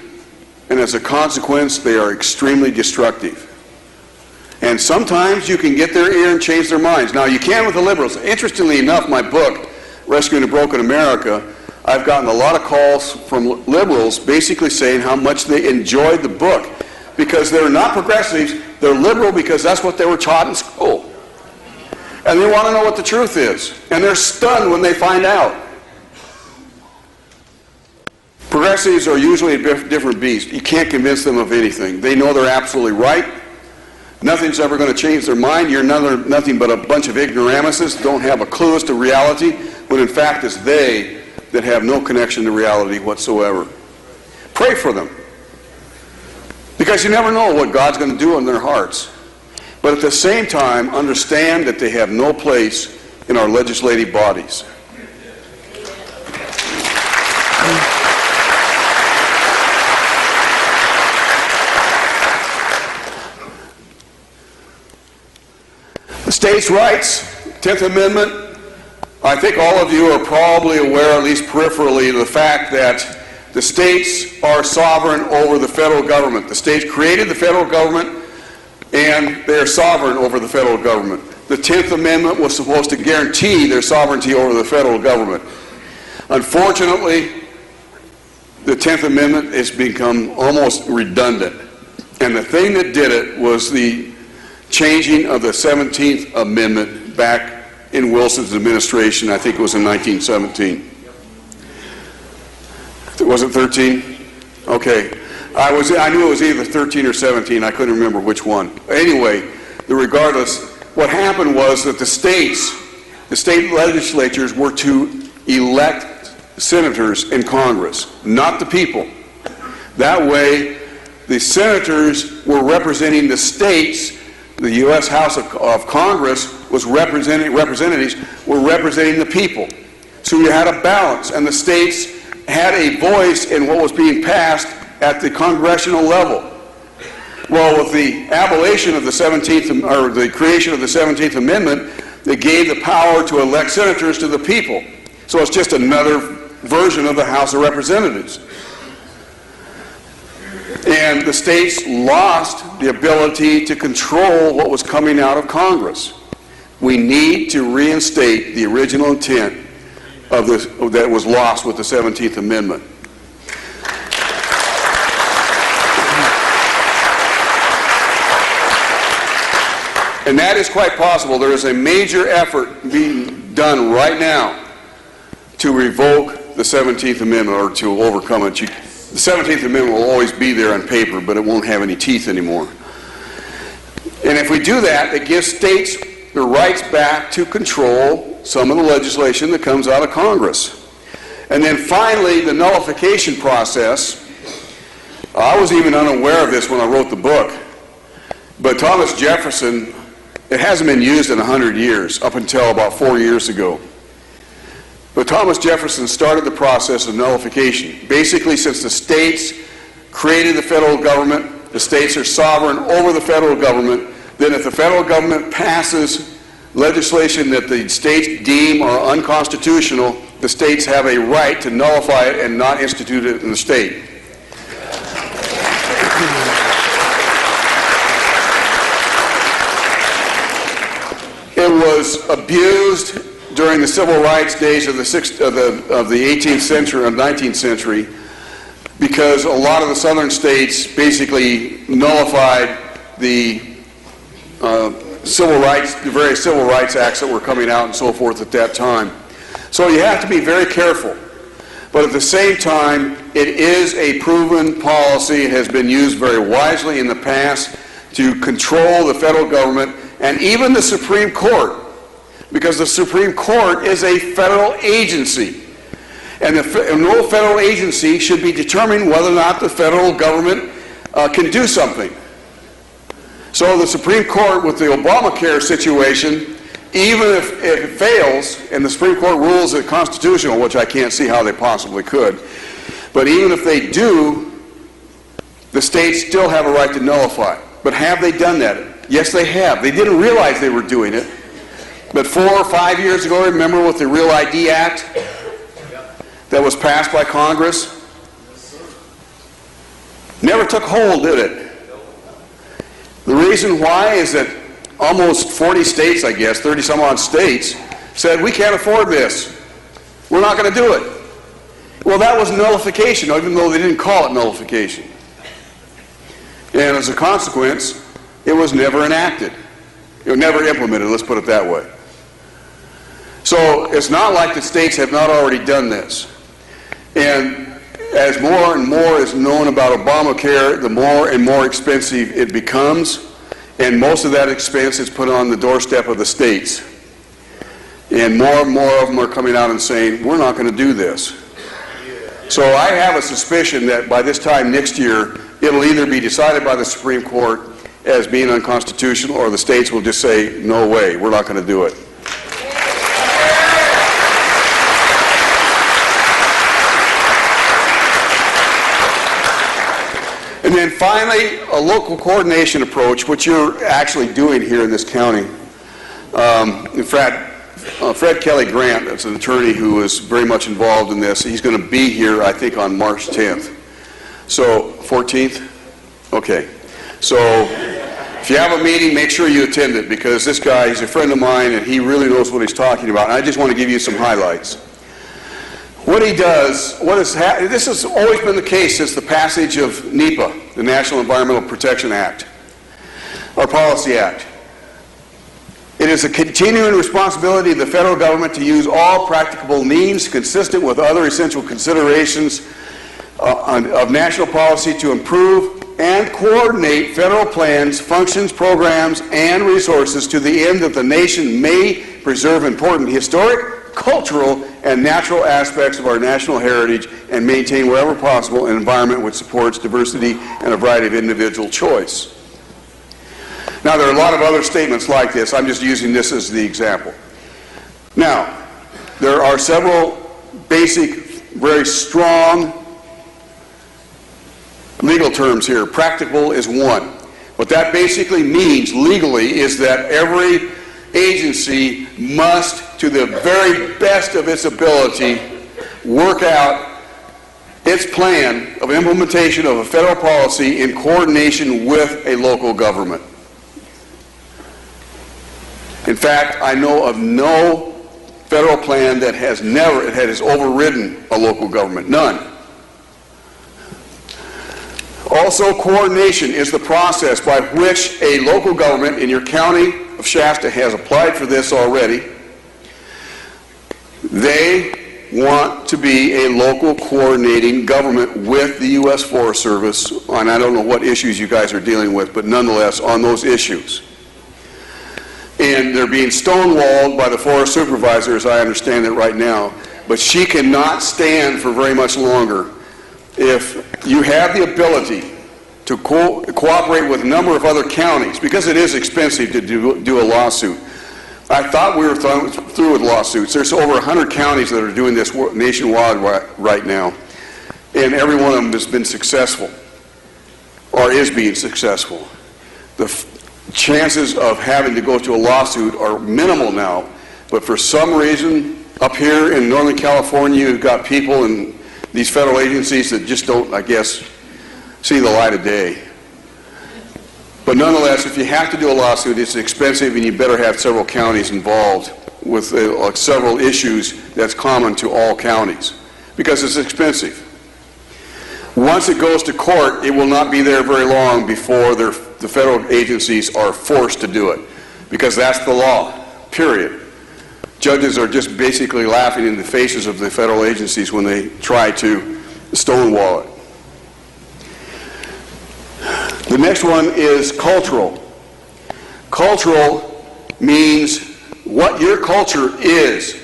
B: and as a consequence, they are extremely destructive. And sometimes you can get their ear and change their minds. Now, you can with the liberals. Interestingly enough, my book, Rescuing a Broken America, I've gotten a lot of calls from liberals basically saying how much they enjoyed the book, because they're not progressives, they're liberal because that's what they were taught in school. And they want to know what the truth is. And they're stunned when they find out. Progressives are usually a different beast. You can't convince them of anything. They know they're absolutely right. Nothing's ever going to change their mind. You're nothing but a bunch of ignoramuses, don't have a clue as to reality, when in fact it's they that have no connection to reality whatsoever. Pray for them. Because you never know what God's going to do in their hearts. But at the same time, understand that they have no place in our legislative bodies. States' rights, 10th Amendment, I think all of you are probably aware, at least peripherally, of the fact that the states are sovereign over the federal government. The states created the federal government, and they are sovereign over the federal government. The 10th Amendment was supposed to guarantee their sovereignty over the federal government. Unfortunately, the 10th Amendment has become almost redundant. And the thing that did it was the changing of the 17th Amendment back in Wilson's administration. I think it was in 1917. Was it 13? Okay. I knew it was either 13 or 17. I couldn't remember which one. Anyway, regardless, what happened was that the state legislatures were to elect senators in Congress, not the people. That way, the senators were representing the states. The U.S. House of Congress was representatives were representing the people. So you had a balance, and the states had a voice in what was being passed at the congressional level. Well, with the abolition of the 17th, or the creation of the 17th Amendment, that gave the power to elect senators to the people. So it's just another version of the House of Representatives. And the states lost the ability to control what was coming out of Congress. We need to reinstate the original intent of this, that was lost with the 17th Amendment. And that is quite possible. There is a major effort being done right now to revoke the 17th Amendment, or to overcome it. The 17th Amendment will always be there on paper, but it won't have any teeth anymore. And if we do that, it gives states the rights back to control some of the legislation that comes out of Congress. And then finally, the nullification process. I was even unaware of this when I wrote the book, but Thomas Jefferson, it hasn't been used in 100 years, up until about 4 years ago. But Thomas Jefferson started the process of nullification. Basically, since the states created the federal government, the states are sovereign over the federal government, then if the federal government passes legislation that the states deem are unconstitutional, the states have a right to nullify it and not institute it in the state. It was abused during the civil rights days of the 18th century and 19th century, because a lot of the southern states basically nullified the civil rights, the various civil rights acts that were coming out and so forth at that time. So you have to be very careful. But at the same time, it is a proven policy. It has been used very wisely in the past to control the federal government and even the Supreme Court, because the Supreme Court is a federal agency. And no federal agency should be determining whether or not the federal government can do something. So the Supreme Court, with the Obamacare situation, even if it fails and the Supreme Court rules it constitutional, which I can't see how they possibly could, but even if they do, the states still have a right to nullify. But have they done that? Yes, they have. They didn't realize they were doing it. But 4 or 5 years ago, remember with the Real ID Act that was passed by Congress? Never took hold, did it? The reason why is that almost 40 states, I guess, 30 some odd states, said, we can't afford this. We're not going to do it. Well, that was nullification, even though they didn't call it nullification. And as a consequence, it was never enacted. It was never implemented, let's put it that way. So it's not like the states have not already done this. And as more and more is known about Obamacare, the more and more expensive it becomes, and most of that expense is put on the doorstep of the states. And more of them are coming out and saying, we're not going to do this. So I have a suspicion that by this time next year, it'll either be decided by the Supreme Court as being unconstitutional, or the states will just say, no way, we're not going to do it. And then finally, a local coordination approach, which you're actually doing here in this county. In fact, Fred Kelly Grant, that's an attorney who is very much involved in this, he's going to be here, I think, on March 10th. So, 14th? Okay. So, if you have a meeting, make sure you attend it, because this guy, he's a friend of mine, and he really knows what he's talking about. And I just want to give you some highlights. What he does, this has always been the case since the passage of NEPA, the National Environmental Protection Act, or Policy Act. It is a continuing responsibility of the federal government to use all practicable means consistent with other essential considerations of national policy to improve and coordinate federal plans, functions, programs, and resources to the end that the nation may preserve important historic, cultural, and natural aspects of our national heritage and maintain wherever possible an environment which supports diversity and a variety of individual choice. Now, there are a lot of other statements like this. I'm just using this as the example. Now, there are several basic, very strong legal terms here. Practical is one. What that basically means legally is that every agency must, to the very best of its ability, work out its plan of implementation of a federal policy in coordination with a local government. In fact, I know of no federal plan that has overridden a local government. None. Also, coordination is the process by which a local government in your county of Shasta has applied for this already. They want to be a local coordinating government with the U.S. Forest Service on, I don't know what issues you guys are dealing with, but nonetheless on those issues. And they're being stonewalled by the forest supervisor, as I understand it right now. But she cannot stand for very much longer. If you have the ability to cooperate with a number of other counties, because it is expensive to do a lawsuit. I thought we were through with lawsuits. There's over 100 counties that are doing this nationwide right now. And every one of them has been successful, or is being successful. The chances of having to go to a lawsuit are minimal now, but for some reason, up here in Northern California, you've got people in these federal agencies that just don't, I guess, see the light of day. But nonetheless, if you have to do a lawsuit, it's expensive, and you better have several counties involved with several issues that's common to all counties, because it's expensive. Once it goes to court, it will not be there very long before the federal agencies are forced to do it, because that's the law, period. Judges are just basically laughing in the faces of the federal agencies when they try to stonewall it. The next one is cultural. Cultural means what your culture is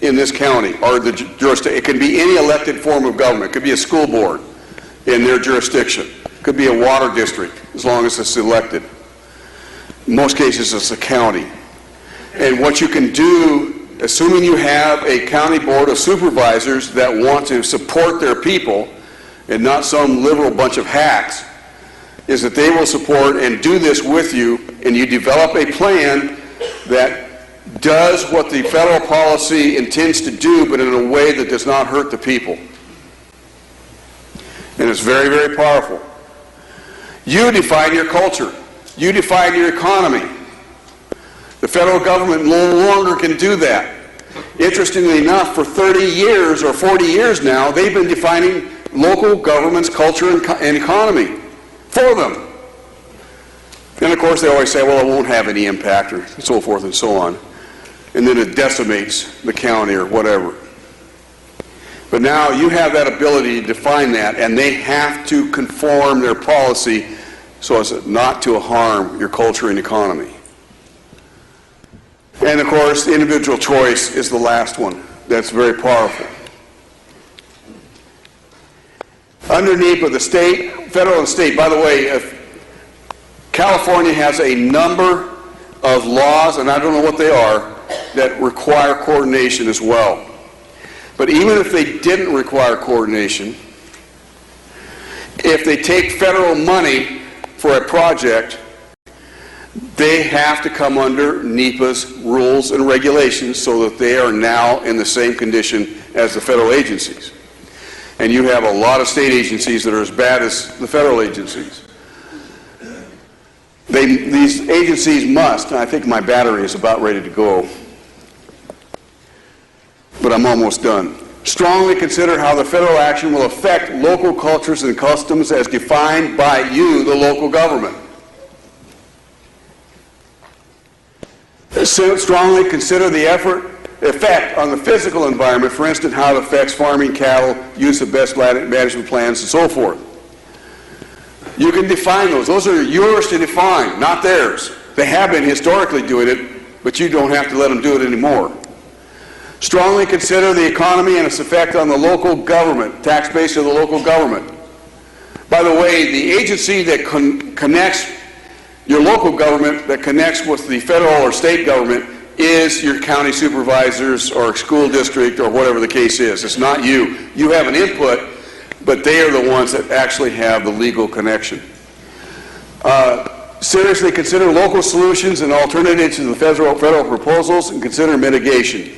B: in this county or the jurisdiction. It can be any elected form of government. It could be a school board in their jurisdiction. It could be a water district, as long as it's elected. In most cases, it's a county. And what you can do, assuming you have a county board of supervisors that want to support their people and not some liberal bunch of hacks, is that they will support and do this with you, and you develop a plan that does what the federal policy intends to do, but in a way that does not hurt the people. And it's very, very powerful. You define your culture. You define your economy. The federal government no longer can do that. Interestingly enough, for 30 years or 40 years now, they've been defining local government's culture and economy for them. And of course they always say, well, it won't have any impact, or so forth and so on. And then it decimates the county or whatever. But now you have that ability to define that, and they have to conform their policy so as not to harm your culture and economy. And of course, individual choice is the last one. That's very powerful. Underneath of the state, federal and state, by the way, California has a number of laws, and I don't know what they are, that require coordination as well. But even if they didn't require coordination, if they take federal money for a project, they have to come under NEPA's rules and regulations so that they are now in the same condition as the federal agencies. And you have a lot of state agencies that are as bad as the federal agencies. These agencies must, and I think my battery is about ready to go, but I'm almost done. Strongly consider how the federal action will affect local cultures and customs as defined by you, the local government. Strongly consider the effect on the physical environment, for instance, how it affects farming, cattle, use of best management plans, and so forth. You can define those. Those are yours to define, not theirs. They have been historically doing it, but you don't have to let them do it anymore. Strongly consider the economy and its effect on the local government, tax base of the local government. By the way, the agency that connects your local government, that connects with the federal or state government, is your county supervisors or school district or whatever the case is. It's not you. You have an input, but they are the ones that actually have the legal connection. Seriously consider local solutions and alternatives to the federal proposals, and consider mitigation.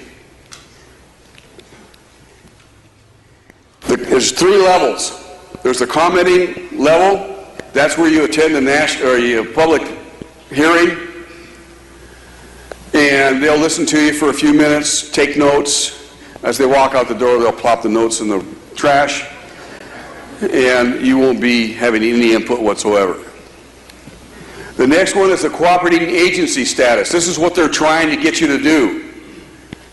B: There's 3 levels. There's the commenting level. That's where you attend a public hearing, and they'll listen to you for a few minutes, take notes. As they walk out the door, they'll plop the notes in the trash, and you won't be having any input whatsoever. The next one is the cooperating agency status. This is what they're trying to get you to do,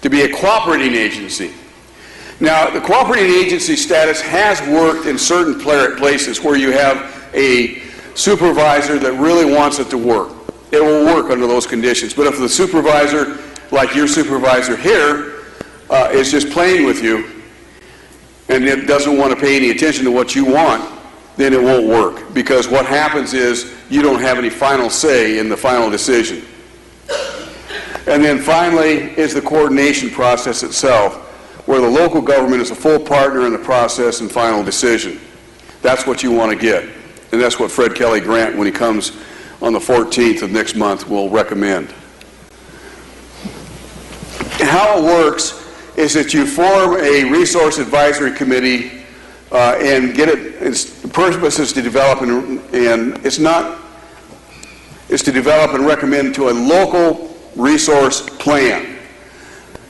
B: to be a cooperating agency. Now, the cooperating agency status has worked in certain places where you have a supervisor that really wants it to work. It will work under those conditions. But if the supervisor, like your supervisor here, is just playing with you and it doesn't want to pay any attention to what you want, then it won't work. Because what happens is you don't have any final say in the final decision. And then finally is the coordination process itself, where the local government is a full partner in the process and final decision. That's what you want to get. And that's what Fred Kelly Grant, when he comes on the 14th of next month, will recommend. How it works is that you form a resource advisory committee and get it. The purpose is to develop is to develop and recommend to a local resource plan.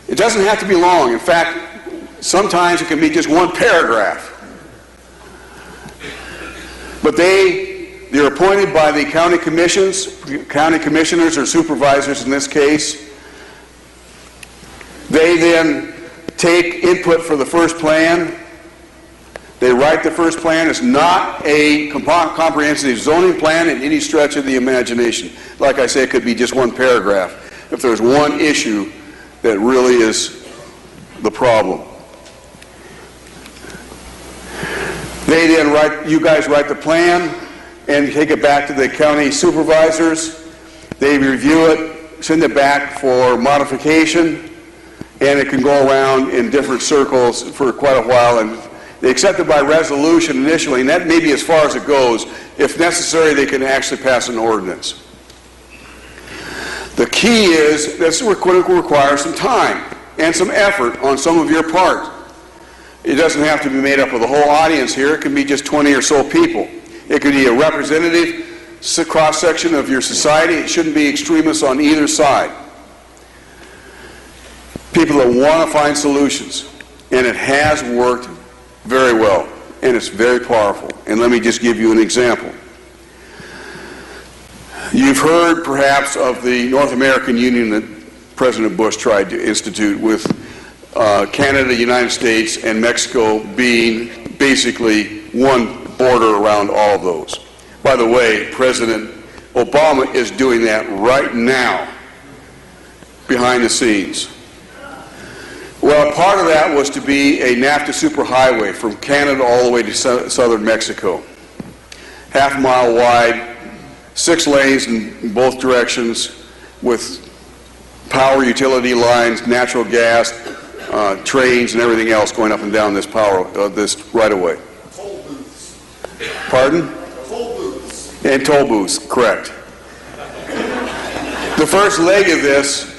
B: It doesn't have to be long. In fact, sometimes it can be just one paragraph. But they're appointed by the county commissioners or supervisors in this case. They then take input for the first plan. They write the first plan. It's not a comprehensive zoning plan in any stretch of the imagination. Like I say, it could be just one paragraph if there's one issue that really is the problem. They then you guys write the plan and take it back to the county supervisors. They review it, send it back for modification, and it can go around in different circles for quite a while. And they accept it by resolution initially, and that may be as far as it goes. If necessary, they can actually pass an ordinance. The key is this will require some time and some effort on some of your part. It doesn't have to be made up of the whole audience here. It can be just 20 or so people. It could be a representative cross-section of your society. It shouldn't be extremists on either side. People that want to find solutions. And it has worked very well. And it's very powerful. And let me just give you an example. You've heard perhaps of the North American Union that President Bush tried to institute with Canada, the United States, and Mexico being basically one border around all of those. By the way, President Obama is doing that right now behind the scenes. Well, part of that was to be a NAFTA superhighway from Canada all the way to southern Mexico. Half a mile wide, 6 lanes in both directions with power utility lines, natural gas, trains, and everything else going up and down this this right-of-way.
D: Toll booths.
B: Pardon?
D: Toll booths.
B: And toll booths, correct. The first leg of this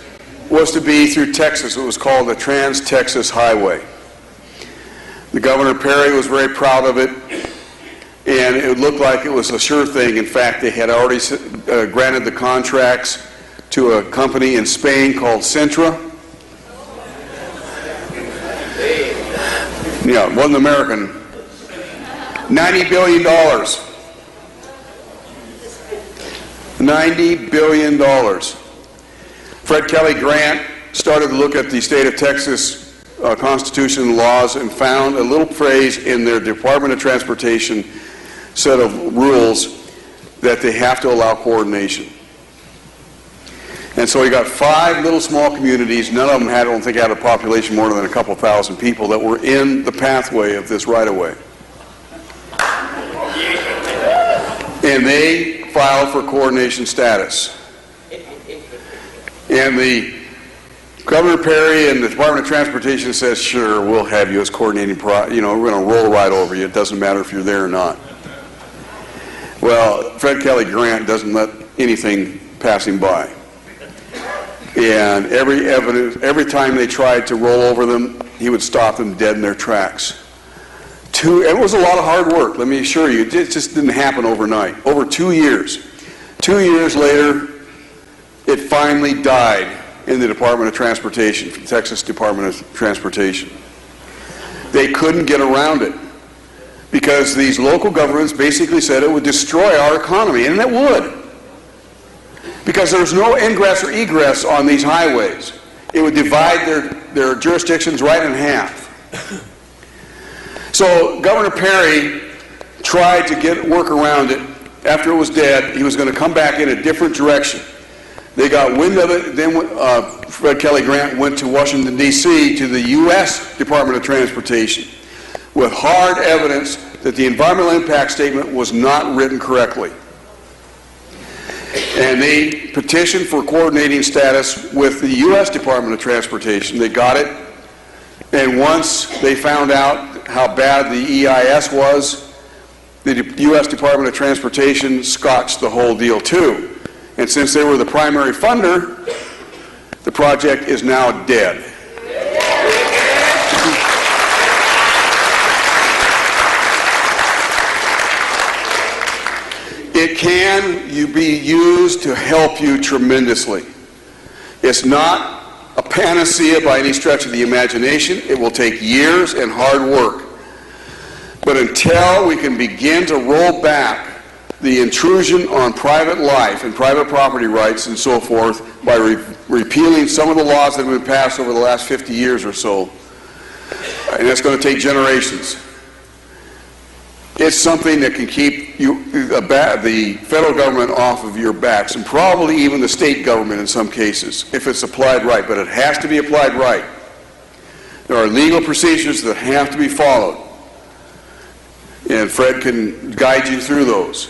B: was to be through Texas. It was called the Trans-Texas Highway. The Governor Perry was very proud of it, and it looked like it was a sure thing. In fact, they had already granted the contracts to a company in Spain called Sintra. Yeah, it wasn't American. $90 billion. $90 billion. Fred Kelly Grant started to look at the state of Texas Constitution and laws and found a little phrase in their Department of Transportation set of rules that they have to allow coordination. And so you got 5 little small communities. None of them had, I don't think, had a population more than a couple thousand people that were in the pathway of this right-of-way. And they filed for coordination status. And the Governor Perry and the Department of Transportation says, sure, we'll have you as coordinating, we're going to roll right over you. It doesn't matter if you're there or not. Well, Fred Kelly Grant doesn't let anything passing by. And every time they tried to roll over them, he would stop them dead in their tracks. It was a lot of hard work, let me assure you. It just didn't happen overnight. Over 2 years. 2 years later, it finally died in the Department of Transportation, Texas Department of Transportation. They couldn't get around it because these local governments basically said it would destroy our economy, and it would. Because there's no ingress or egress on these highways. It would divide their jurisdictions right in half. So Governor Perry tried to work around it. After it was dead, he was going to come back in a different direction. They got wind of it. Then Fred Kelly Grant went to Washington, D.C., to the U.S. Department of Transportation with hard evidence that the environmental impact statement was not written correctly. And they petitioned for coordinating status with the U.S. Department of Transportation. They got it. And once they found out how bad the EIS was, the U.S. Department of Transportation scotched the whole deal too. And since they were the primary funder, the project is now dead. It can be used to help you tremendously. It's not a panacea by any stretch of the imagination. It will take years and hard work. But until we can begin to roll back the intrusion on private life and private property rights and so forth by repealing some of the laws that have been passed over the last 50 years or so, and it's going to take generations. It's something that can keep the federal government off of your backs, and probably even the state government in some cases, if it's applied right. But it has to be applied right. There are legal procedures that have to be followed, and Fred can guide you through those.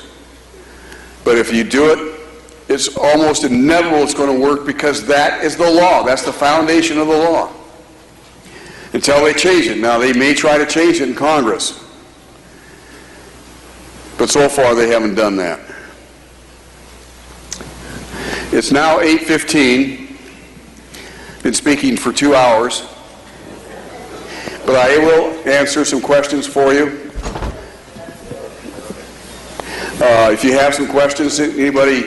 B: But if you do it, it's almost inevitable it's going to work, because that is the law. That's the foundation of the law. Until they change it. Now, they may try to change it in Congress. But so far, they haven't done that. It's now 8:15. Been speaking for 2 hours. But I will answer some questions for you. If you have some questions, anybody